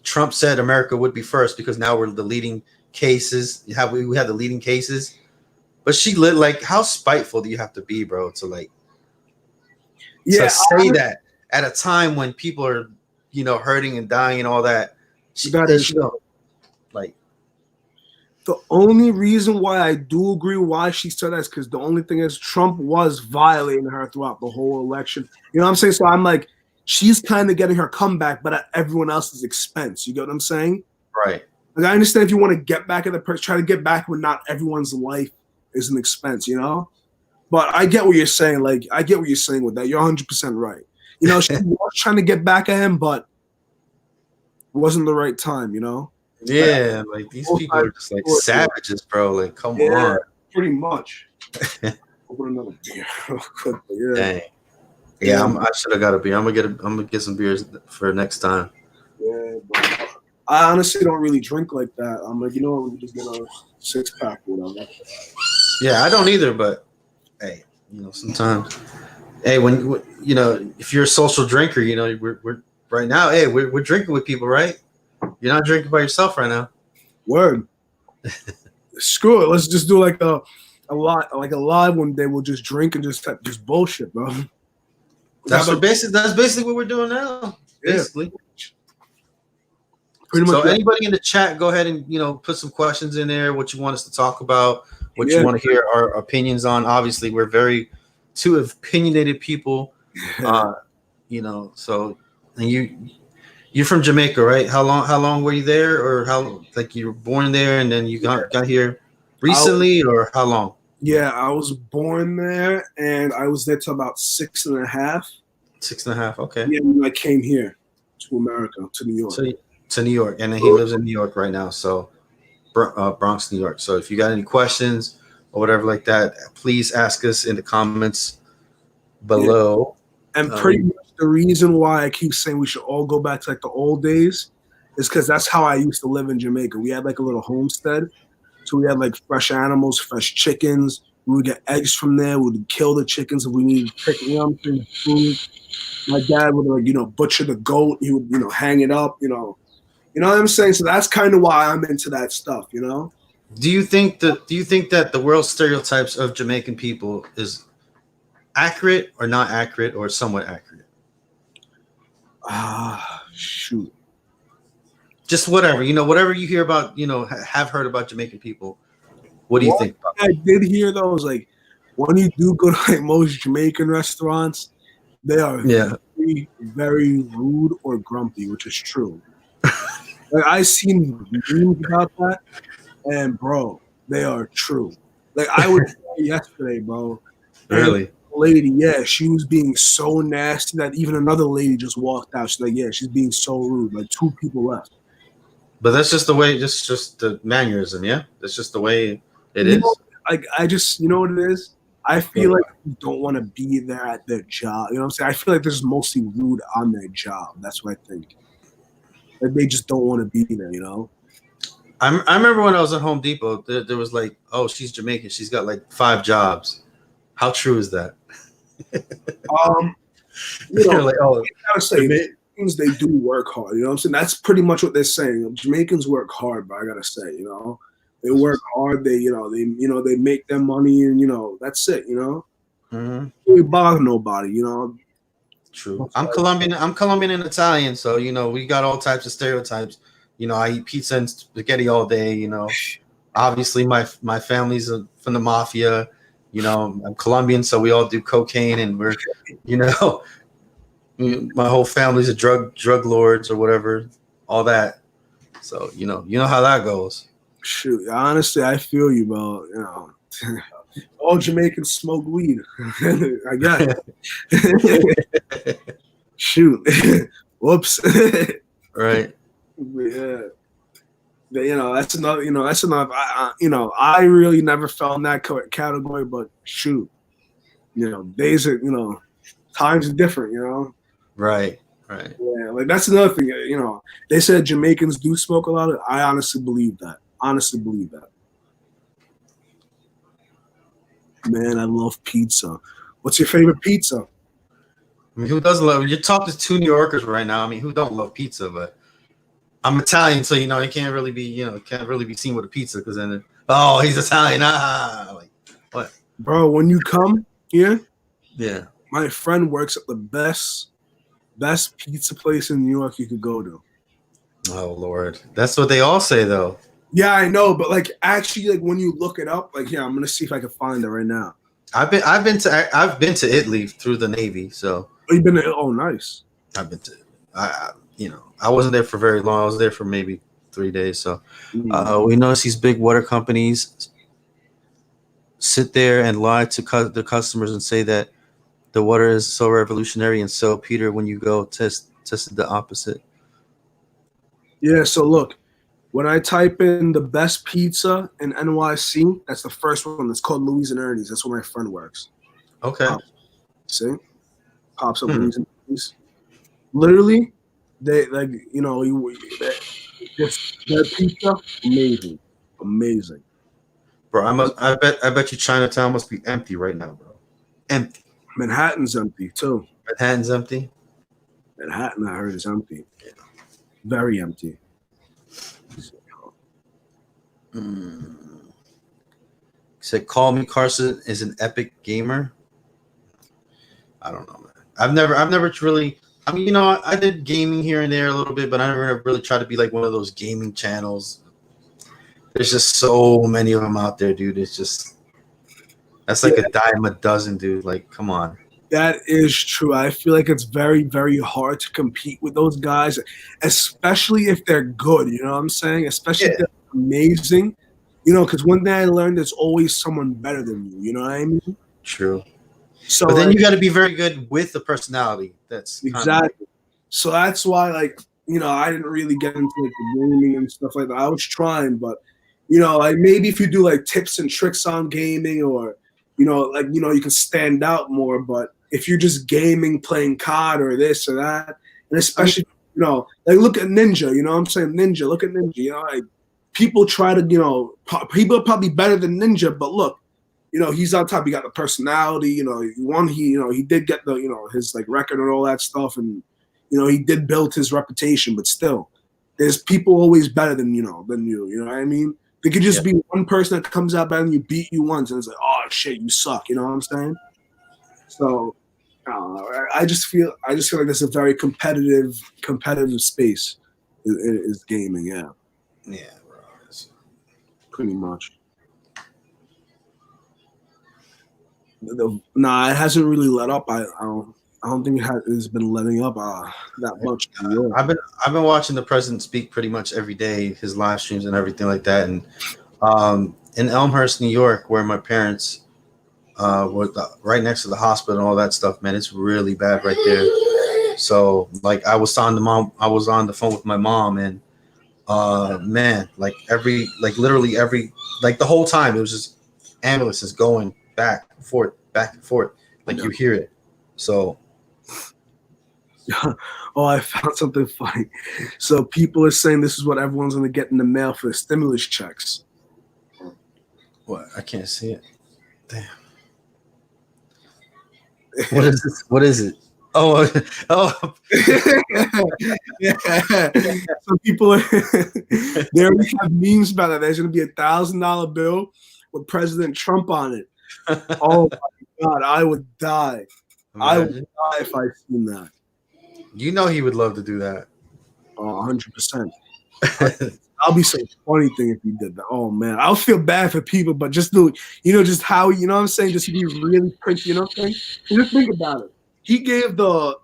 S1: Trump said America would be first because now we're the leading cases. We had the leading cases. But she like, how spiteful do you have to be, bro, to like to say that at a time when people are, hurting and dying and all that. Like,
S2: the only reason why I do agree why she said that is because the only thing is Trump was violating her throughout the whole election. You know what I'm saying? So I'm like, she's kind of getting her comeback, but at everyone else's expense. You get what I'm saying?
S1: Right.
S2: Like I understand if you want to get back at the person, try to get back when not everyone's life is an expense, But I get what you're saying. Like, I get what you're saying with that. You're 100% right. She was trying to get back at him, but it wasn't the right time,
S1: Yeah, like these people are just like savages, bro. Like, come on.
S2: Pretty much. Open another beer real quick. Yeah.
S1: Dang. Yeah, I should have got a beer. I'm gonna get some beers for next time.
S2: Yeah, but I honestly don't really drink like that. I'm like, we just get a 6-pack or whatever.
S1: Yeah, I don't either, but hey, sometimes, hey, when if you're a social drinker, we're right now, hey, we're drinking with people, right? You're not drinking by yourself right now.
S2: Word. Screw it. Let's just do like a live one day. We'll just drink and just bullshit, bro.
S1: That's basically what we're doing now. Basically.
S2: Yeah. Pretty much.
S1: So anybody in the chat, go ahead and put some questions in there. What you want us to talk about? What you want to hear our opinions on? Obviously, we're two opinionated people. So and you're from Jamaica, right? How long were you there, or how like you were born there and then you got here recently, or how long?
S2: Yeah, I was born there and I was there till about 6.5.
S1: 6.5, okay.
S2: Yeah, when I came here to America, to New York.
S1: to New York, and then he lives in New York right now. So Bronx, New York. So if you got any questions or whatever like that, please ask us in the comments below.
S2: And pretty much the reason why I keep saying we should all go back to like the old days is because that's how I used to live in Jamaica. We had like a little homestead. So we had like fresh animals, fresh chickens. We would get eggs from there. We would kill the chickens if we needed chicken, you know what I'm saying, food. My dad would like, butcher the goat. He would, hang it up, You know what I'm saying? So that's kind of why I'm into that stuff,
S1: Do you think that the world stereotypes of Jamaican people is accurate or not accurate or somewhat accurate?
S2: Shoot.
S1: Just whatever, whatever you hear about, have heard about Jamaican people. What do you think about
S2: I did hear though is like when you do go to like most Jamaican restaurants, they are very, very rude or grumpy, which is true. Like I seen memes about that, and bro, they are true. Like I was there yesterday, bro.
S1: Really?
S2: Lady, yeah, she was being so nasty that even another lady just walked out. She's like, yeah, she's being so rude. Like 2 people left.
S1: But that's just the way, just the mannerism, yeah? That's just the way it is.
S2: Like I just, you know what it is? I feel like you don't want to be there at their job. You know what I'm saying? I feel like they're just mostly rude on their job. That's what I think. Like they just don't want to be there,
S1: I remember when I was at Home Depot, there was like, oh, she's Jamaican. She's got like 5 jobs. How true is that?
S2: Like, oh, I gotta say, Jamaicans, they do work hard. You know what I'm saying? That's pretty much what they're saying. Jamaicans work hard, but I gotta say, they work hard. They, they make their money, and that's it.
S1: Mm-hmm.
S2: We bother nobody.
S1: True. I'm Colombian. I'm Colombian and Italian, so we got all types of stereotypes. I eat pizza and spaghetti all day. Obviously my family's from the mafia. I'm Colombian, so we all do cocaine, and we're, my whole family's a drug lords or whatever, all that. So you know how that goes.
S2: Shoot, honestly, I feel you, bro. All Jamaicans smoke weed. I got it. Shoot. Whoops.
S1: Right.
S2: Yeah. That's another. That's enough. I really never fell in that category, but shoot, days are, times are different.
S1: Right.
S2: Yeah, like that's another thing. They said Jamaicans do smoke a lot. I honestly believe that. Man, I love pizza. What's your favorite pizza?
S1: I mean, who doesn't love? You're talking to 2 New Yorkers right now. I mean, who don't love pizza? But I'm Italian, so it can't really be seen with a pizza because then he's Italian. Like what,
S2: bro? When you come here,
S1: yeah,
S2: my friend works at the best pizza place in New York you could go to.
S1: Oh Lord, that's what they all say though.
S2: Yeah, I know, but like actually, like when you look it up, like I'm gonna see if I can find it right now.
S1: I've been to Italy through the Navy, so.
S2: Oh, you've been to? Oh, nice.
S1: I've been to. I wasn't there for very long. I was there for maybe 3 days. So we notice these big water companies sit there and lie to the customers and say that the water is so revolutionary, and so Peter, when you go, tested the opposite.
S2: Yeah. So look. When I type in the best pizza in NYC, that's the first one. It's called Louise and Ernie's. That's where my friend works.
S1: Okay.
S2: See? Pops up Louise and Ernie's. Literally, they like, their pizza, amazing.
S1: Bro, I bet you Chinatown must be empty right now, bro. Empty.
S2: Manhattan's empty too.
S1: Manhattan's empty?
S2: Manhattan, I heard, is empty. Yeah. Very empty.
S1: He said, "Call me Carson is an epic gamer." I don't know, man. I've never really. I mean, I did gaming here and there a little bit, but I never really tried to be like one of those gaming channels. There's just so many of them out there, dude. It's just that's like a dime a dozen, dude. Like, come on.
S2: That is true. I feel like it's very, very hard to compete with those guys, especially if they're good. You know what I'm saying? Especially if they're amazing. Because one thing I learned, there's always someone better than you. You know what I mean?
S1: True.
S2: So,
S1: but then you got to be very good with the personality. That's
S2: exactly. So that's why, I didn't really get into like the gaming and stuff like that. I was trying, but like maybe if you do like tips and tricks on gaming, or like you can stand out more. But if you're just gaming, playing COD or this or that, and especially like look at Ninja. You know what I'm saying? Ninja, look at Ninja. Like people try to people are probably better than Ninja, but look. He's on top. He got the personality. He did get the his like record and all that stuff, and he did build his reputation. But still, there's people always better than you. You know what I mean? There could just be one person that comes out better than you, beat you once, and it's like, oh shit, you suck. You know what I'm saying? So, I just feel like there's a very competitive space is gaming. Yeah.
S1: Yeah, bro.
S2: Pretty much. Nah, it hasn't really let up. I don't think it's been letting up that much.
S1: I've been watching the president speak pretty much every day, his live streams and everything like that. And in Elmhurst, New York, where my parents were right next to the hospital and all that stuff, man, it's really bad right there. So like I was on the phone with my mom, and man, literally every the whole time it was just ambulances going back and forth, like you hear it. So
S2: oh, I found something funny. So people are saying this is what everyone's going to get in the mail for stimulus checks.
S1: What? I can't see it. Damn. What is this? What is it? Oh.
S2: Yeah. Some people they already have memes about it. There's going to be $1,000 bill with President Trump on it. Oh my God, I would die. Imagine. I would die if I seen that.
S1: He would love to do that.
S2: 100%. I'll be so funny thing if he did that. Oh man, I'll feel bad for people, but just do just how what I'm saying, just be really print. You know what I'm saying? And just think about it. He gave the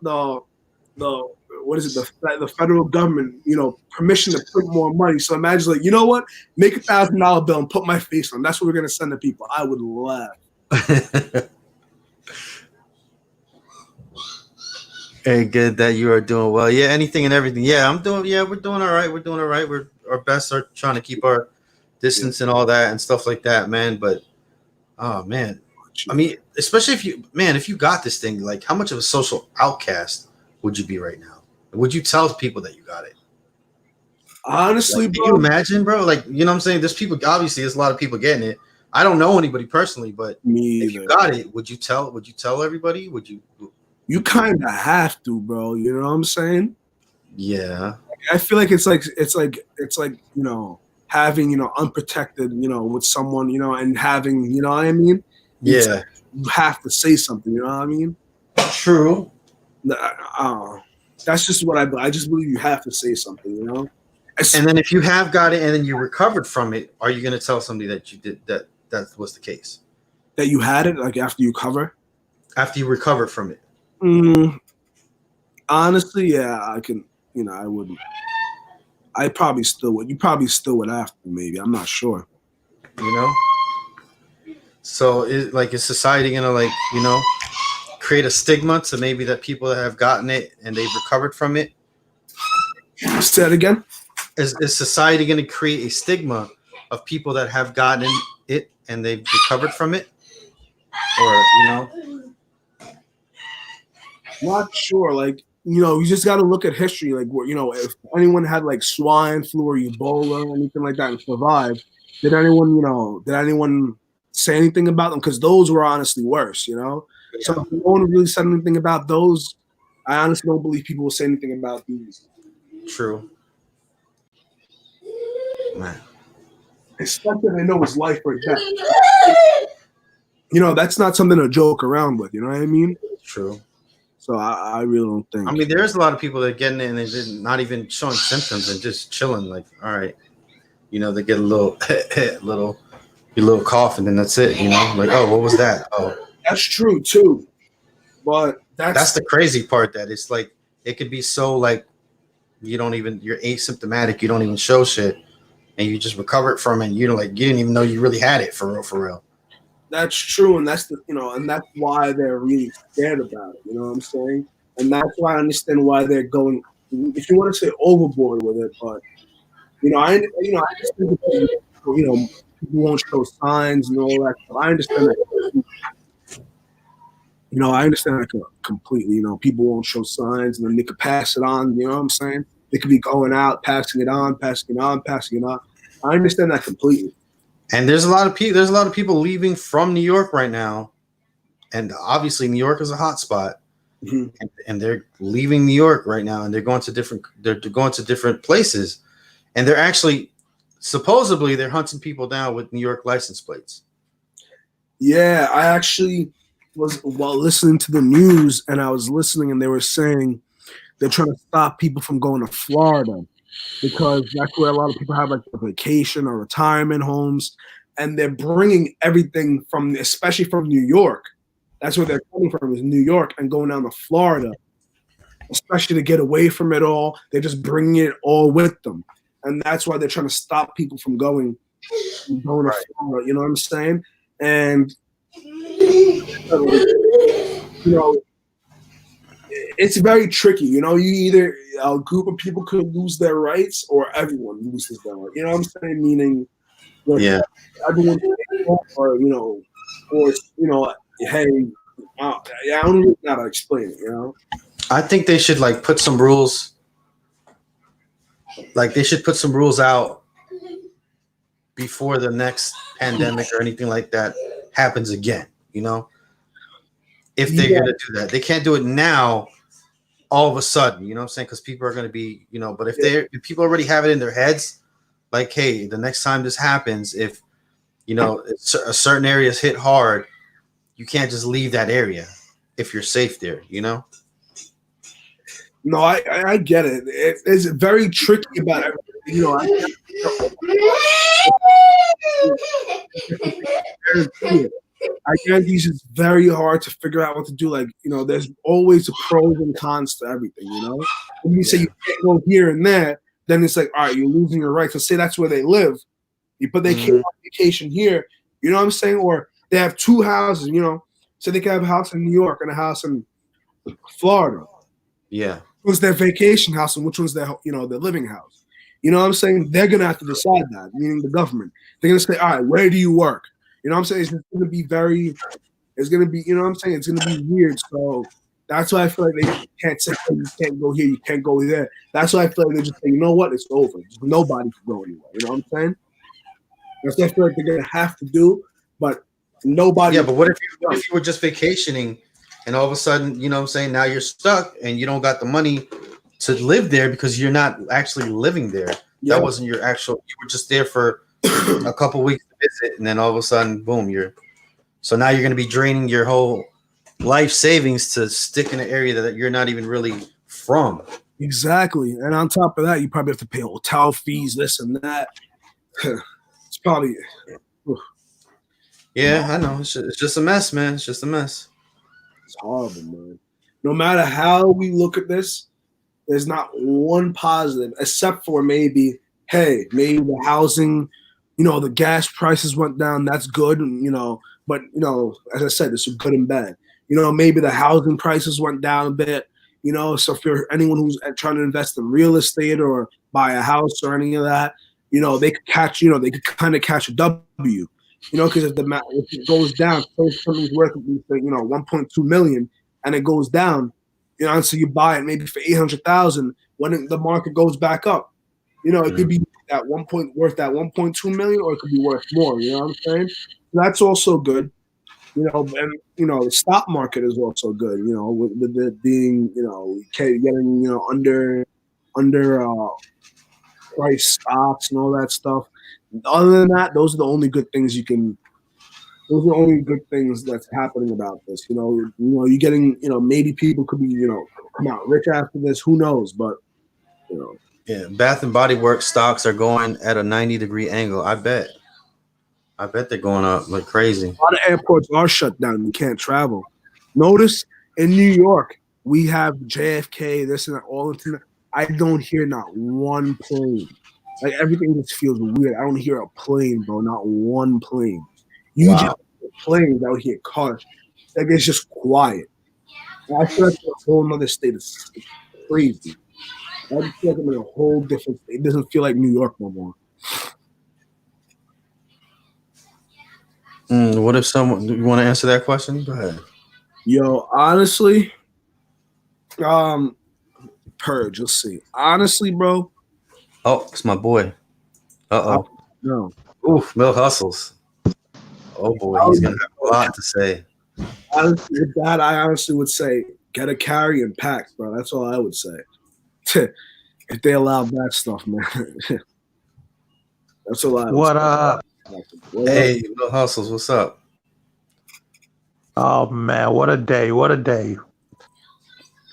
S2: what is it, the federal government permission to print more money. So imagine what, make $1,000 bill and put my face on. That's what we're gonna send to people. I would laugh.
S1: Hey, good that you are doing well. Yeah, anything and everything. Yeah, we're doing all right. We're doing all right. We're our best are trying to keep our distance and all that and stuff like that, man. But oh man, I mean, especially if you got this thing, like how much of a social outcast would you be right now? Would you tell people that you got it?
S2: Honestly,
S1: bro, can you imagine, bro? Like, you know what I'm saying? There's a lot of people getting it. I don't know anybody personally, but if you got it, would you tell everybody? Would you?
S2: You kind of have to, bro. You know what I'm saying?
S1: Yeah.
S2: I feel like it's like having unprotected with someone and having what I mean.
S1: Yeah.
S2: You have to say something. You know what I mean?
S1: True.
S2: That's just what I just believe you have to say something.
S1: And then if you have got it and then you recovered from it, are you going to tell somebody that you did that was the case?
S2: That you had it, like after you recovered
S1: from it.
S2: Honestly, yeah, I can. I wouldn't. I probably still would. You probably still would after, maybe. I'm not sure.
S1: So, is society gonna create a stigma to maybe that people that have gotten it and they've recovered from it?
S2: Say that again.
S1: Is society gonna create a stigma of people that have gotten it and they've recovered from it, or
S2: Not sure. You just got to look at history. If anyone had swine flu or Ebola or anything like that and survived, did anyone say anything about them? Because those were honestly worse, Yeah. So if no one really said anything about those, I honestly don't believe people will say anything about these.
S1: True. Man.
S2: Especially if they know it's life or death. That's not something to joke around with. You know what I mean?
S1: True.
S2: So I really don't think.
S1: I mean, there's a lot of people that are getting it and they're not even showing symptoms and just chilling. All right, they get a little, little cough and then that's it. Oh, what was that? Oh,
S2: that's true too. But
S1: that's the crazy part. That it's it could be so you're asymptomatic. You don't even show shit, and you just recovered from it. And you didn't even know you really had it for real.
S2: That's true, and that's and that's why they're really scared about it. You know what I'm saying? And that's why I understand why they're going if you want to say overboard with it, but I understand that, people won't show signs and all that stuff. I understand that. I understand that completely. People won't show signs, and then they could pass it on. You know what I'm saying? They could be going out, passing it on, passing it on, passing it on. I understand that completely.
S1: And there's a lot of people. There's a lot of people leaving from New York right now, and obviously New York is a hot spot.
S2: Mm-hmm.
S1: And they're leaving New York right now, and they're going to different places, and they're actually supposedly they're hunting people down with New York license plates.
S2: Yeah, I actually was while listening to the news, and I was listening, and they were saying they're trying to stop people from going to Florida because that's where a lot of people have like a vacation or retirement homes, and they're bringing everything from, especially from New York. That's where they're coming from, is New York, and going down to Florida, especially to get away from it all. They're just bringing it all with them, and that's why they're trying to stop people from going to Florida. You know what I'm saying? And it's very tricky. You either a group of people could lose their rights, or everyone loses their rights. You know what I'm saying? Meaning, everyone, or hey, I don't know how to explain it.
S1: I think they should put some rules. They should put some rules out before the next pandemic or anything like that happens again. If they're gonna do that, they can't do it now. All of a sudden, you know what I'm saying? Because people are gonna be, But if people already have it in their heads, hey, the next time this happens, if a certain area is hit hard, you can't just leave that area if you're safe there.
S2: No, I get it. It's very tricky about everything. I guess it's just very hard to figure out what to do. There's always pros and cons to everything. When you say you can't go here and there, then it's like, all right, you're losing your rights. Let's say that's where they live, but they can't on vacation here. You know what I'm saying? Or they have two houses. So they can have a house in New York and a house in Florida.
S1: Yeah.
S2: Which was their vacation house and which was their their living house. You know what I'm saying? They're gonna have to decide that, meaning the government. They're gonna say, all right, where do you work? You know what I'm saying? It's gonna be it's gonna be, you know what I'm saying? It's gonna be weird. So that's why I feel like they can't say, oh, you can't go here, you can't go there. That's why I feel like they just say, you know what, it's over. Just nobody can go anywhere. You know what I'm saying? That's what I feel like they're gonna have to do, but nobody.
S1: Yeah, but what if you were just vacationing and all of a sudden, you know what I'm saying, now you're stuck and you don't got the money to live there because you're not actually living there. Yeah. That wasn't your actual, you were just there for a couple weeks to visit, and then all of a sudden, boom, so now you're going to be draining your whole life savings to stick in an area that you're not even really from.
S2: Exactly. And on top of that, you probably have to pay hotel fees, this and that. It's probably.
S1: Yeah, I know. It's just a mess, man. It's just a mess.
S2: It's horrible, man. No matter how we look at this, there's not one positive, except for maybe the housing, the gas prices went down. That's good, but as I said, it's good and bad. Maybe the housing prices went down a bit. So if you're anyone who's trying to invest in real estate or buy a house or any of that, they could catch, they could kind of catch a W. Because if it goes down, so something's worth, 1.2 million, and it goes down, so you buy it maybe for 800,000. When the market goes back up, it could be worth that 1.2 million, or it could be worth more. You know what I'm saying? So that's also good. And the stock market is also good. With it being, getting under price stocks and all that stuff. Other than that, those are the only good things those are the only good things that's happening about this. You're getting, maybe people could be, come out rich after this. Who knows? But,
S1: Yeah, Bath and Body Works stocks are going at a 90-degree angle. I bet they're going up like crazy.
S2: A lot of airports are shut down. You can't travel. Notice in New York, we have JFK, this and that, all the time. I don't hear not one plane. Like, everything just feels weird. I don't hear a plane, bro. Not one plane. You just hear planes out here, cars. Like, it's just quiet. And I feel like a whole other state is crazy. I just feel like I'm in a whole different. It doesn't feel like New York no more.
S1: What if someone? You want to answer that question? Go ahead.
S2: Yo, honestly, purge. Let's see. Honestly, bro.
S1: Oh, it's my boy. Uh-oh.
S2: No.
S1: Oof, Mill Hustles. Oh boy, he's gonna have a lot to say.
S2: Honestly, with that, I honestly would say get a carry and pack, bro. That's all I would say. If they allow that stuff, man. That's all I would
S4: What
S2: say.
S4: up?
S1: Hey, Mill Hustles, what's up?
S4: Oh man, what a day! What a day!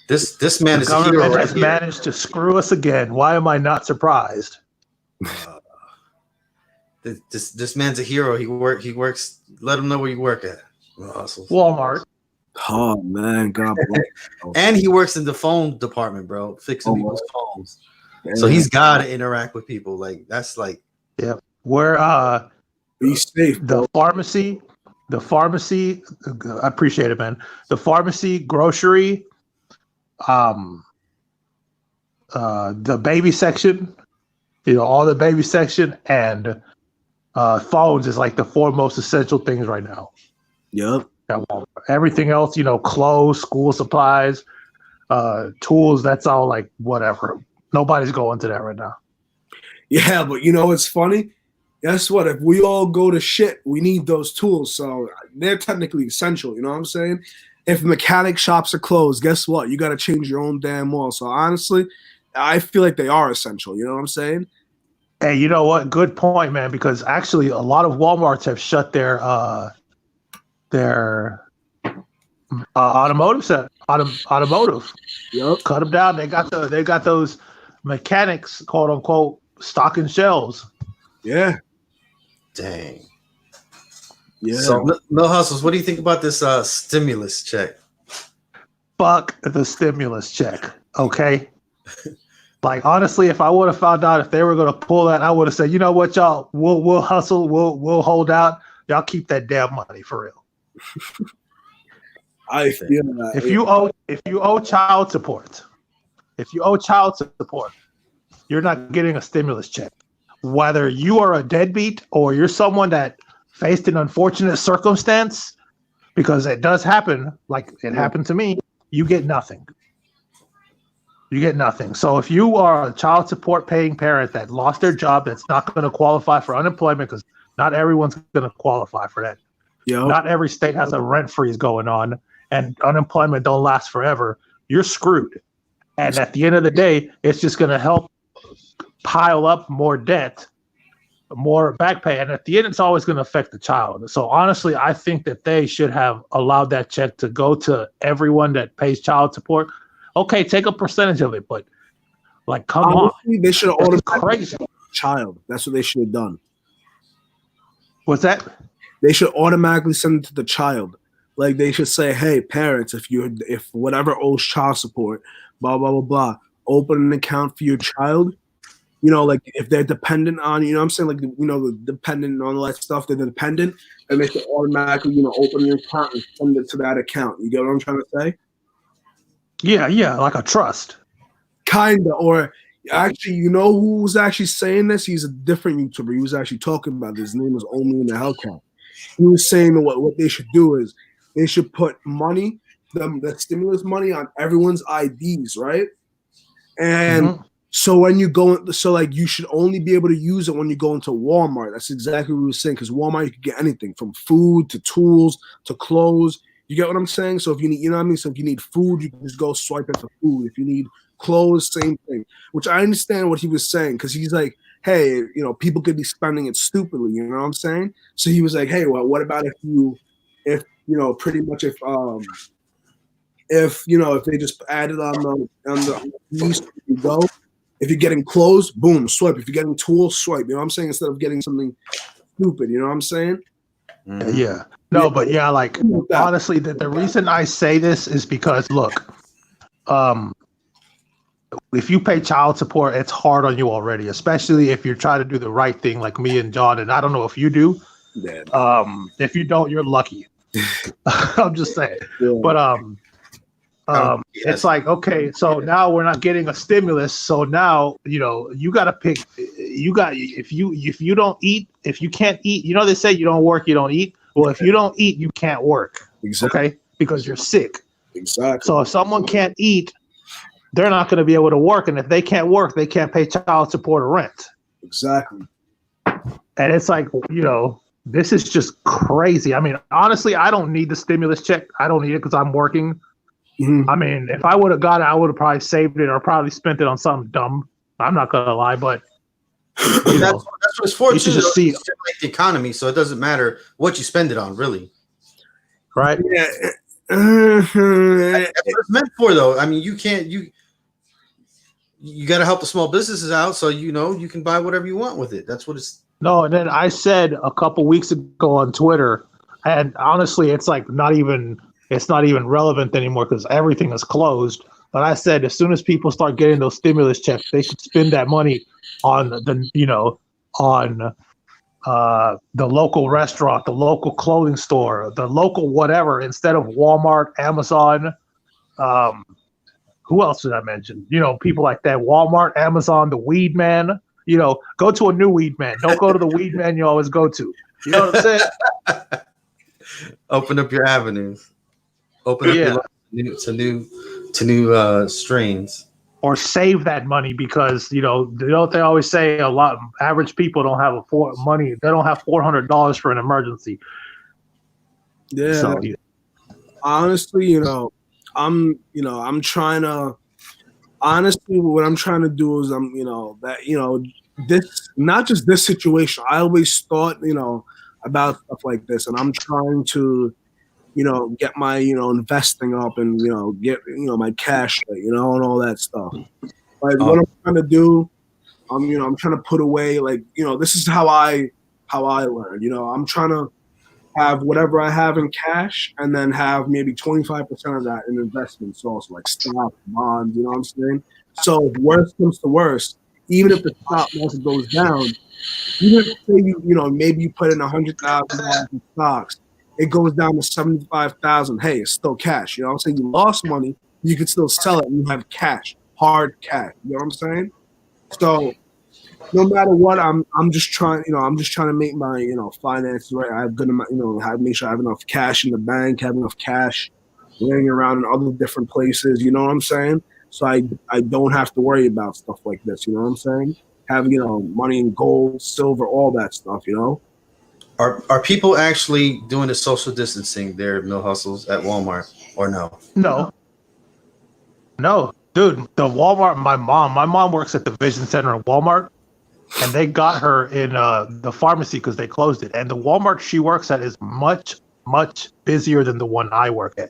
S1: This man
S4: The
S1: is a hero
S4: government
S1: right
S4: has
S1: here.
S4: managed to screw us again. Why am I not surprised?
S1: This man's a hero. He works. Let him know where you work at. Mill Hustles.
S4: Walmart.
S2: Oh man, God bless.
S1: And he works in the phone department, bro, fixing people's phones.
S2: Man.
S1: So he's got to interact with people. Like that's like,
S4: Yeah. Where
S2: Be safe, bro.
S4: the pharmacy. I appreciate it, man. The pharmacy, grocery, the baby section, all the baby section, and phones is like the four most essential things right now.
S2: Yep.
S4: Everything else, clothes, school supplies, tools, that's all like whatever. Nobody's going to that right now.
S2: Yeah, but it's funny. Guess what? If we all go to shit, we need those tools. So they're technically essential. You know what I'm saying? If mechanic shops are closed, guess what? You got to change your own damn wall. So honestly, I feel like they are essential. You know what I'm saying?
S4: Hey, you know what? Good point, man. Because actually, a lot of WalMarts have shut their automotive automotive.
S2: Yep.
S4: Cut them down. They got those mechanics, quote unquote, stocking shelves.
S2: Yeah.
S1: dang.
S2: Yeah.
S1: So Mill Hustles, what do you think about this stimulus check?
S4: Fuck the stimulus check. Okay. Like honestly, if I would have found out if they were going to pull that, I would have said, you know what, y'all, we'll hustle, we'll hold out. Y'all keep that damn money for real.
S2: I feel that.
S4: If you owe child support, you're not getting a stimulus check. Whether you are a deadbeat or you're someone that faced an unfortunate circumstance, because it does happen, like it happened to me, you get nothing. You get nothing. So if you are a child support paying parent that lost their job, that's not going to qualify for unemployment, because not everyone's going to qualify for that.
S2: Yo.
S4: Not every state has a rent freeze going on, and unemployment don't last forever. You're screwed. And at the end of the day, it's just going to help pile up more debt, more back pay. And at the end, it's always going to affect the child. So honestly, I think that they should have allowed that check to go to everyone that pays child support. Okay, take a percentage of it, but like, come
S2: Honestly,
S4: on.
S2: they should have
S4: That's
S2: ordered
S4: crazy.
S2: child. That's what they should have done.
S4: What's that?
S2: They should automatically send it to the child. Like they should say, "Hey, parents, if whatever owes child support, blah blah blah blah, open an account for your child." Like if they're dependent on, you know what I'm saying, like the dependent on all that stuff, they're dependent, and they should automatically, open your account and send it to that account. You get what I'm trying to say?
S4: Yeah, like a trust.
S2: Kinda, or actually, who was actually saying this? He's a different YouTuber. He was actually talking about this. His name was Omi in the Hellcat. He was saying that what they should do is they should put money, the stimulus money on everyone's IDs, right? And so when you go, you should only be able to use it when you go into Walmart. That's exactly what we were saying, because Walmart, you can get anything from food to tools to clothes. You get what I'm saying? So if you need, you know what I mean? So if you need food, you can just go swipe it for food. If you need clothes, same thing. Which I understand what he was saying, because he's like, hey, people could be spending it stupidly, you know what I'm saying? So he was like, hey, well, what about pretty much if they just added on the least you go. If you're getting clothes, boom, swipe. If you're getting tools, swipe. You know what I'm saying? Instead of getting something stupid, you know what I'm saying?
S4: Yeah. No, but yeah, like honestly, the reason I say this is because look, if you pay child support, it's hard on you already, especially if you're trying to do the right thing, like me and John. And I don't know if you do. Yeah. If you don't, you're lucky. I'm just saying. Yeah. But It's like, okay, so now we're not getting a stimulus. So now, you got to pick. If you don't eat, if you can't eat, they say you don't work, you don't eat. Well, if you don't eat, you can't work.
S2: Exactly.
S4: Okay, because you're sick.
S2: Exactly.
S4: So if someone can't eat, they're not going to be able to work, and if they can't work, they can't pay child support or rent.
S2: Exactly.
S4: And it's like, this is just crazy. I mean, honestly, I don't need the stimulus check. I don't need it because I'm working.
S2: Mhm.
S4: I mean, if I would have got it, I would have probably saved it or probably spent it on something dumb. I'm not gonna lie, but
S1: That's what it's for.
S4: You should
S1: too,
S4: just
S1: though.
S4: see-
S1: It's like the economy, so it doesn't matter what you spend it on, really.
S4: right?
S2: Yeah.
S1: That's what it's meant for, though. I mean, you got to help the small businesses out, so you can buy whatever you want with it. That's what it's.
S4: No, and then I said a couple weeks ago on Twitter, and honestly, it's like it's not even relevant anymore because everything is closed. But I said as soon as people start getting those stimulus checks, they should spend that money on the local restaurant, the local clothing store, the local whatever, instead of Walmart, Amazon. Who else did I mention? People like that. Walmart, Amazon, the Weed Man. Go to a new Weed Man. Don't go to the Weed Man you always go to. You know what I'm saying?
S1: Open up your avenues. Open up your to new strains.
S4: Or save that money because they always say a lot average people don't have money. They don't have $400 for an emergency.
S2: Yeah.
S4: So,
S2: Honestly, I'm trying to. Honestly, what I'm trying to do is this, not just this situation. I always thought about stuff like this, and I'm trying to get my investing up and get my cash and all that stuff. Like what I'm trying to do, I'm trying to put away this is how I learn. I'm trying to have whatever I have in cash and then have maybe 25% of that in investments also, like stocks, bonds, you know what I'm saying? So if worst comes to worst, even if the stock market goes down, even if say maybe you put in $100,000 in stocks, it goes down to 75,000. Hey, it's still cash. You know what I'm saying? You lost money, you could still sell it and you have cash, hard cash. You know what I'm saying? So no matter what, I'm just trying, I'm just trying to make my, finances right. I have good amount, make sure I have enough cash in the bank, have enough cash laying around in other different places. You know what I'm saying? So I don't have to worry about stuff like this. You know what I'm saying? Have money in gold, silver, all that stuff.
S1: Are people actually doing the social distancing their meal hustles at Walmart or no?
S4: No, dude. The Walmart. My mom works at the Vision Center in Walmart. And they got her in the pharmacy because they closed it. And the Walmart she works at is much, much busier than the one I work at.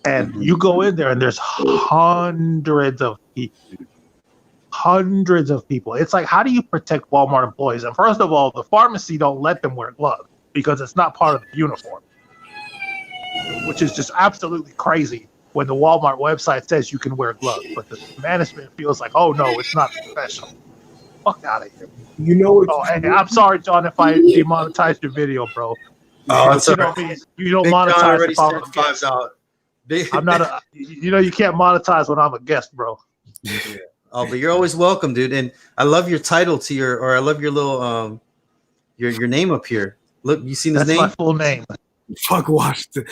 S4: And you go in there and there's hundreds of people. Hundreds of people. It's like, how do you protect Walmart employees? And first of all, the pharmacy don't let them wear gloves because it's not part of the uniform, which is just absolutely crazy when the Walmart website says you can wear gloves. But the management feels like, oh, no, it's not professional. Fuck out of here. Hey, I'm sorry, John, if I demonetized your video, bro.
S1: Oh, it's
S4: you don't monetize if I'm a guest. I'm not you can't monetize when I'm a guest, bro.
S1: Yeah. Oh, but you're always welcome, dude. And I love your title to I love your little your name up here. Look, you seen his name?
S4: That's my full name.
S2: Fuck Washington.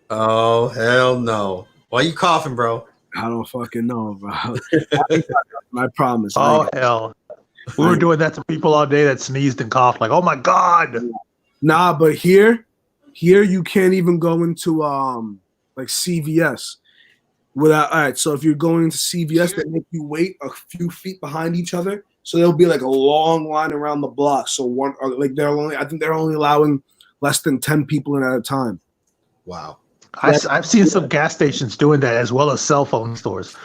S1: Oh, hell no. Why you coughing, bro?
S2: I don't fucking know, bro. I promise.
S4: Oh, hell. We were doing that to people all day that sneezed and coughed like, oh, my God.
S2: Nah, but here you can't even go into like CVS without. All right, so if you're going into CVS, they make you wait a few feet behind each other. So there'll be like a long line around the block. So I think they're only allowing less than 10 people in at a time.
S1: Wow.
S4: I've seen some gas stations doing that as well as cell phone stores.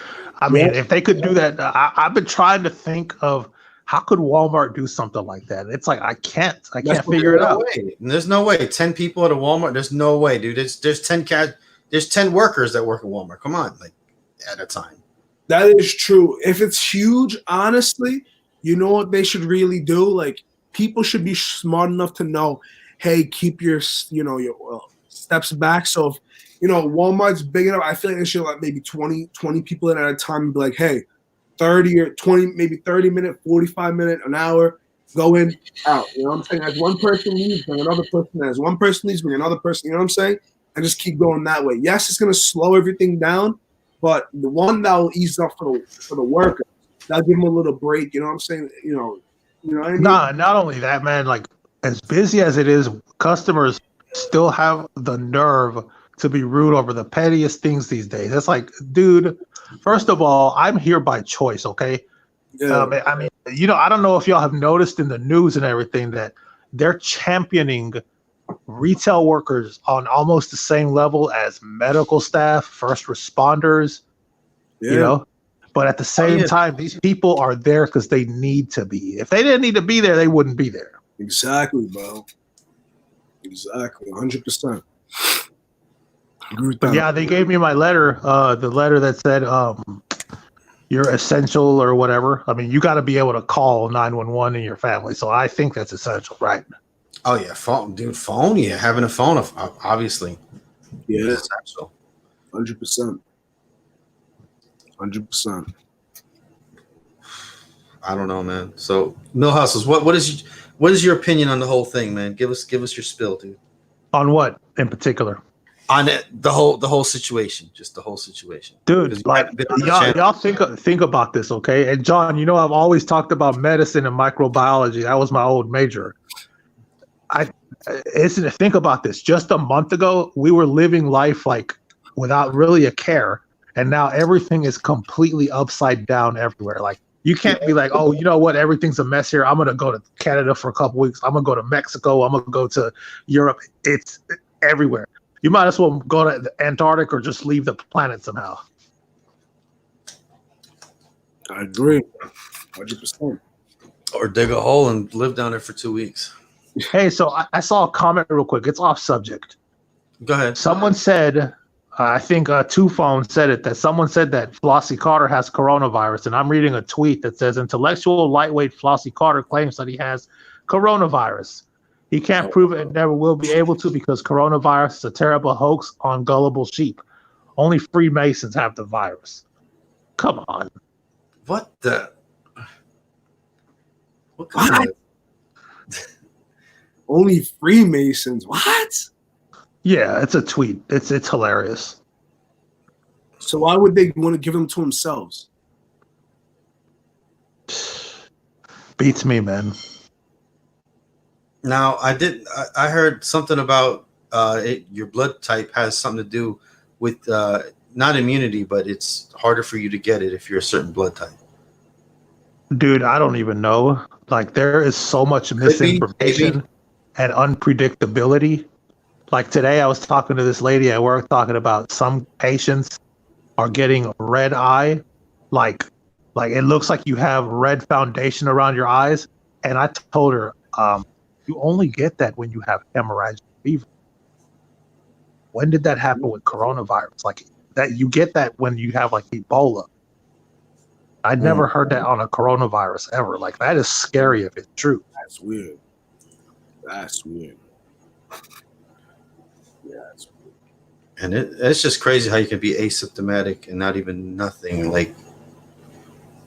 S4: I mean, if they could do that, I've been trying to think of how could Walmart do something like that. It's like I can't figure it out.
S1: There's no way. 10 people at a Walmart. There's no way, dude. There's 10 workers that work at Walmart. Come on, like at a time.
S2: That is true. If it's huge, honestly, you know what they should really do? Like people should be smart enough to know, hey, keep your steps back. So if Walmart's big enough, I feel like they should let maybe 20 people in at a time and be like, hey, 30 or 20, maybe 30 minute, 45 minute, an hour, go in, out. You know what I'm saying? As one person leaves, bring another person. As one person leaves, bring another person. You know what I'm saying? And just keep going that way. Yes, it's gonna slow everything down, but the one that will ease up for the worker, that'll give them a little break. You know what I'm saying? You know what I mean?
S4: Nah, not only that, man. Like as busy as it is, customers still have the nerve to be rude over the pettiest things these days. It's like, dude, first of all, I'm here by choice, okay?
S2: Yeah.
S4: I mean, I don't know if y'all have noticed in the news and everything that they're championing retail workers on almost the same level as medical staff, first responders, But at the same time, these people are there because they need to be. If they didn't need to be there, they wouldn't be there.
S2: Exactly, bro. Exactly, 100%.
S4: But yeah, they gave me my letter, the letter that said you're essential or whatever. I mean, you got to be able to call 911 in your family. So I think that's essential, right?
S1: Oh, yeah. Phone. Yeah. Having a phone, obviously.
S2: Yeah.
S1: Is essential.
S2: 100%. 100%.
S1: I don't know, man. So, Millhouses, what is your opinion on the whole thing, man? Give us your spill, dude.
S4: On what in particular?
S1: On the whole situation, just the whole situation,
S4: dude. Like y'all think about this, okay? And John, I've always talked about medicine and microbiology. That was my old major. Think about this. Just a month ago, we were living life like without really a care, and now everything is completely upside down everywhere. Like you can't be like, oh, you know what? Everything's a mess here. I'm gonna go to Canada for a couple weeks. I'm gonna go to Mexico. I'm gonna go to Europe. It's everywhere. You might as well go to the Antarctic or just leave the planet somehow.
S2: I agree, 100%.
S1: Or dig a hole and live down there for 2 weeks.
S4: Hey, so I saw a comment real quick. It's off subject.
S1: Go ahead.
S4: Someone said, I think Two Phone said it, that someone said that Flossie Carter has coronavirus. And I'm reading a tweet that says, intellectual lightweight Flossie Carter claims that he has coronavirus. He can't prove it and never will be able to because coronavirus is a terrible hoax on gullible sheep. Only Freemasons have the virus. Come on.
S1: What the? What?
S2: Only Freemasons. What?
S4: Yeah, it's a tweet. It's hilarious.
S2: So why would they want to give them to themselves?
S4: Beats me, man.
S1: Now, I heard something about your blood type has something to do with not immunity, but it's harder for you to get it if you're a certain blood type.
S4: Dude, I don't even know. Like, there is so much misinformation and unpredictability. Like today, I was talking to this lady at work talking about some patients are getting red eye. Like it looks like you have red foundation around your eyes. And I told her, you only get that when you have hemorrhagic fever. When did that happen with coronavirus? Like that, you get that when you have like Ebola. I'd never heard that on a coronavirus ever. Like that is scary if it's true.
S2: That's weird. That's weird. Yeah, that's weird.
S1: And it's just crazy how you can be asymptomatic and not even nothing, like,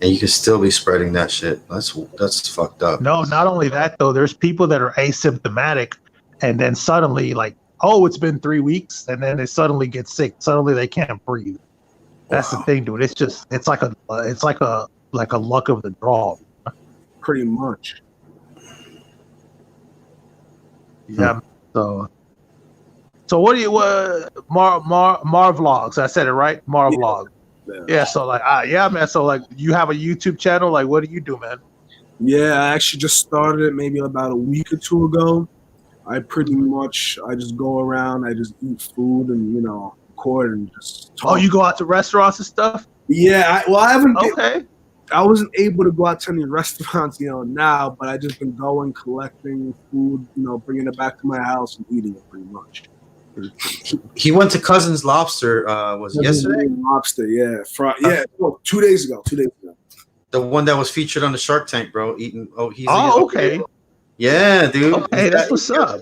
S1: and you can still be spreading that shit. That's fucked up.
S4: No, not only that though. There's people that are asymptomatic, and then suddenly, like, oh, it's been 3 weeks, and then they suddenly get sick. Suddenly they can't breathe. That's the thing, dude. It's like a luck of the draw.
S2: Pretty much.
S4: Yeah. So what do you Mar vlogs? I said it right, Mar vlog. Yeah. So like, yeah, man. So like, you have a YouTube channel. Like, what do you do, man?
S2: Yeah, I actually just started it maybe about a week or two ago. I just go around. I just eat food and record and just talk.
S4: Oh, you go out to restaurants and stuff?
S2: Yeah. I haven't.
S4: Okay.
S2: I wasn't able to go out to any restaurants, now, but I just been going, collecting food, bringing it back to my house and eating it pretty much.
S1: He went to Cousin's Lobster. Was it yesterday?
S2: Lobster, yeah. 2 days ago. 2 days ago.
S1: The one that was featured on the Shark Tank, bro. Eating.
S4: Okay.
S1: Yeah, dude.
S4: Okay, that's what's up.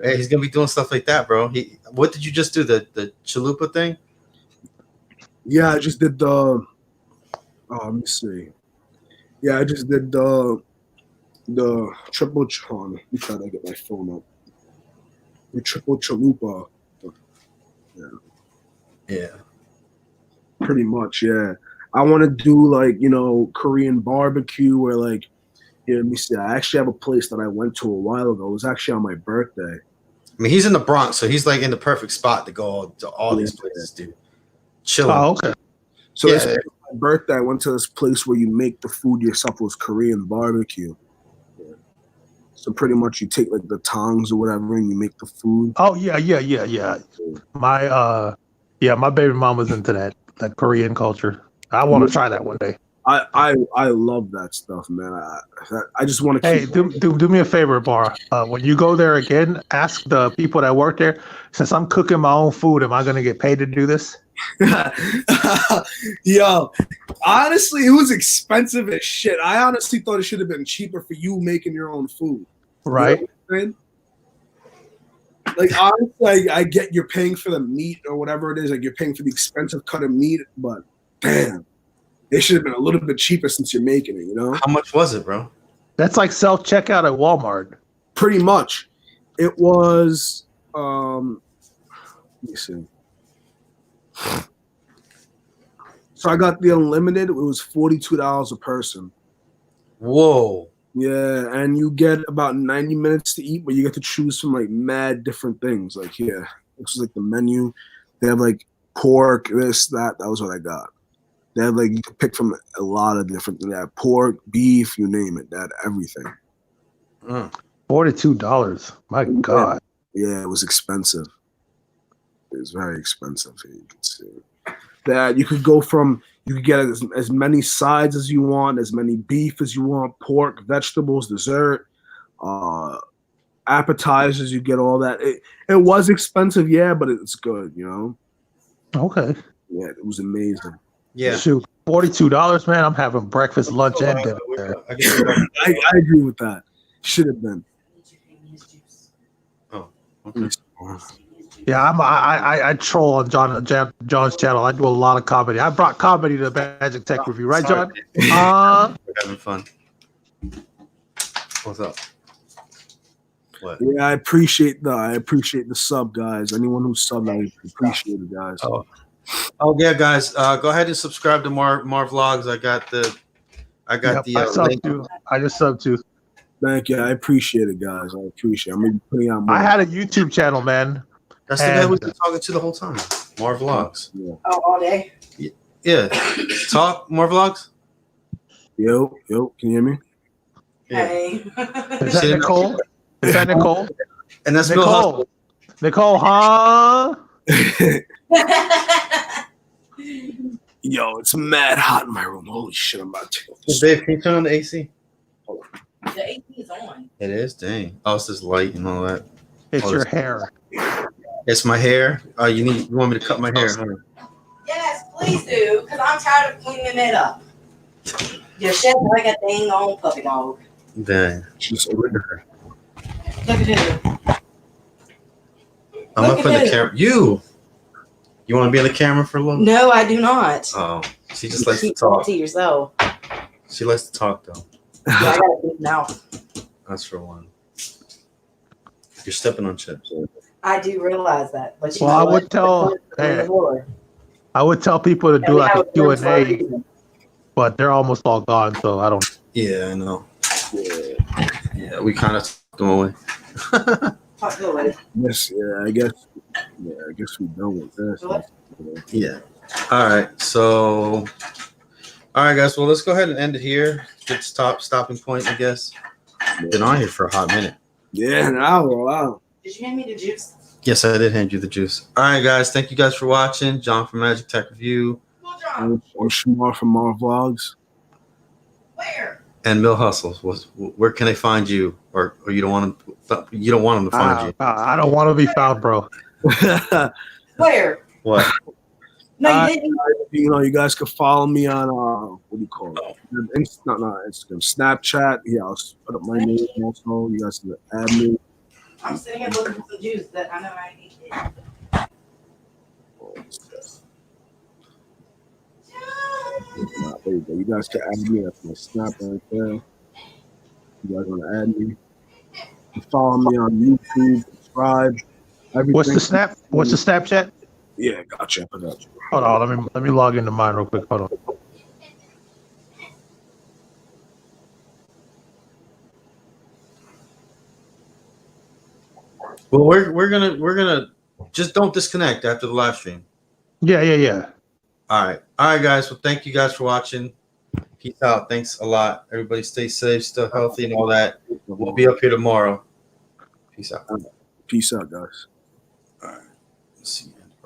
S1: Hey, he's gonna be doing stuff like that, bro. What did you just do? The chalupa thing?
S2: Yeah, I just did the. Let me see. Yeah, I just did the triple. Let me try to get my phone up. The triple chalupa.
S1: Yeah.
S2: Pretty much, yeah. I want to do like Korean barbecue or like. Yeah, let me see. I actually have a place that I went to a while ago. It was actually on my birthday.
S1: I mean, he's in the Bronx, so he's like in the perfect spot to go to all these places, dude. Chilling.
S4: Oh, okay.
S2: So
S1: Yeah.
S2: it's my birthday. I went to this place where you make the food yourself. It was Korean barbecue. Yeah. So pretty much you take like the tongs or whatever and you make the food.
S4: Oh yeah. My baby mom was into that Korean culture. I want to try that one day.
S2: I love that stuff, man. I just want to
S4: Hey,
S2: keep.
S4: do me a favor, Bar. When you go there again, ask the people that work there. Since I'm cooking my own food, am I going to get paid to do this?
S2: Yo, honestly, it was expensive as shit. I honestly thought it should have been cheaper for you making your own food.
S4: Right.
S2: You know what I'm saying? Like honestly, I get you're paying for the meat or whatever it is. Like you're paying for the expensive cut of meat, but damn. It should have been a little bit cheaper since you're making it, you know?
S1: How much was it, bro?
S4: That's like self-checkout at Walmart.
S2: Pretty much. It was, let me see. So I got the unlimited. It was $42 a person.
S1: Whoa.
S2: Yeah, and you get about 90 minutes to eat, but you get to choose from like mad different things. Like here, this is like the menu. They have like pork, this, that. That was what I got. They have like you can pick from a lot of different things. They have pork, beef, you name it. They had everything.
S4: $42. My God.
S2: Yeah, it was expensive. It was very expensive. You can see that you could go from you could get as many sides as you want, as many beef as you want, pork, vegetables, dessert, appetizers. You get all that. It was expensive, yeah, but it's good. You know.
S4: Okay.
S2: Yeah, it was amazing.
S1: Yeah.
S4: Shoot, $42, man. I'm having breakfast, lunch, and dinner there.
S2: I agree with that. Should have been.
S1: Oh, okay.
S4: Yeah, I troll on John's channel. I do a lot of comedy. I brought comedy to the Magic Tech Review, right, John?
S1: We're having fun. What's up? What?
S2: Yeah, I appreciate the sub, guys. Anyone who subbed, I appreciate it, guys.
S1: Oh yeah, guys. Go ahead and subscribe to more vlogs. I got the
S4: subbed too. I just subbed too.
S2: Thank you. I appreciate it, guys. I appreciate it. I'm gonna be putting out more.
S4: I had a YouTube channel, man.
S1: That's the guy we've been talking to the whole time. More vlogs.
S2: Yeah.
S3: Oh, all day?
S1: Yeah. Talk more vlogs.
S2: Yo, can you hear me?
S1: Yeah.
S3: Hey.
S4: Is that Nicole? Is that Nicole?
S1: And that's Bill Hustle.
S4: Nicole, huh?
S2: Yo, it's mad hot in my room. Holy shit, I'm about to take off
S1: Hey,
S2: this.
S1: babe, can you turn on the AC?
S3: The AC is on.
S1: It is? Dang. Oh, it's this light and all that.
S4: It's your hair.
S1: It's my hair. You want me to cut my hair? Huh?
S3: Yes, please do, because I'm tired of cleaning it up. You're shedding like a dang on puppy dog.
S1: Dang.
S2: Just
S3: Look at him.
S1: I'm
S3: Look
S1: up
S3: at
S1: in the
S3: this.
S1: camera. You want to be in the camera for a little?
S3: No, I do not.
S1: Oh, she just likes to
S3: Keep that
S1: talk.
S3: to yourself.
S1: She likes to talk though.
S3: Yeah, I got a big mouth.
S1: That's for one. You're stepping on chips.
S3: I do realize that, but you
S4: Well,
S3: know
S4: I
S3: what?
S4: would tell-
S3: The Lord.
S4: I would tell people to
S3: And
S4: do
S3: we
S4: like
S3: have
S4: a
S3: a word for a
S4: Q&A,
S3: reason.
S4: but they're almost all gone, so I don't.
S1: Yeah, I know. Yeah, we kind of took them away.
S3: Talk to the Lord.
S2: yes, I guess we're done with this.
S3: What?
S1: Yeah. All right. So, all right, guys. Well, let's go ahead and end it here. Good stopping point, I guess. Been on here for a hot minute.
S2: Yeah, an hour. Wow.
S3: Did you hand me the juice?
S1: Yes, I did hand you the juice. All right, guys. Thank you guys for watching. John from Magic Tech Review
S3: Well, John,
S2: I'm Shamar from our vlogs.
S3: where?
S1: and Mill Hustles. Where can they find you, or you don't want them? You don't want them to find you.
S4: I don't want to be found, bro.
S3: Where?
S1: What?
S3: No, you didn't.
S2: You guys can follow me on what do you call it? Not Instagram, Snapchat. Yeah, I'll put up my name also. You guys can add me.
S3: I'm sitting here looking for some juice that I know I need it.
S2: There you go. You guys can add me. That's my snap right there. You guys want to add me? You follow me on YouTube. Subscribe. Everything.
S4: What's the snap? What's the Snapchat?
S2: Yeah, gotcha. I got you.
S4: Hold on, let me log into mine real quick. Hold on.
S1: Well, we're gonna just don't disconnect after the live stream.
S4: Yeah.
S1: All right, guys. Well, thank you guys for watching. Peace out. Thanks a lot. Everybody, stay safe, still healthy, and all that. We'll be up here tomorrow. Peace out.
S2: Peace out, guys.
S1: All right. Let's see.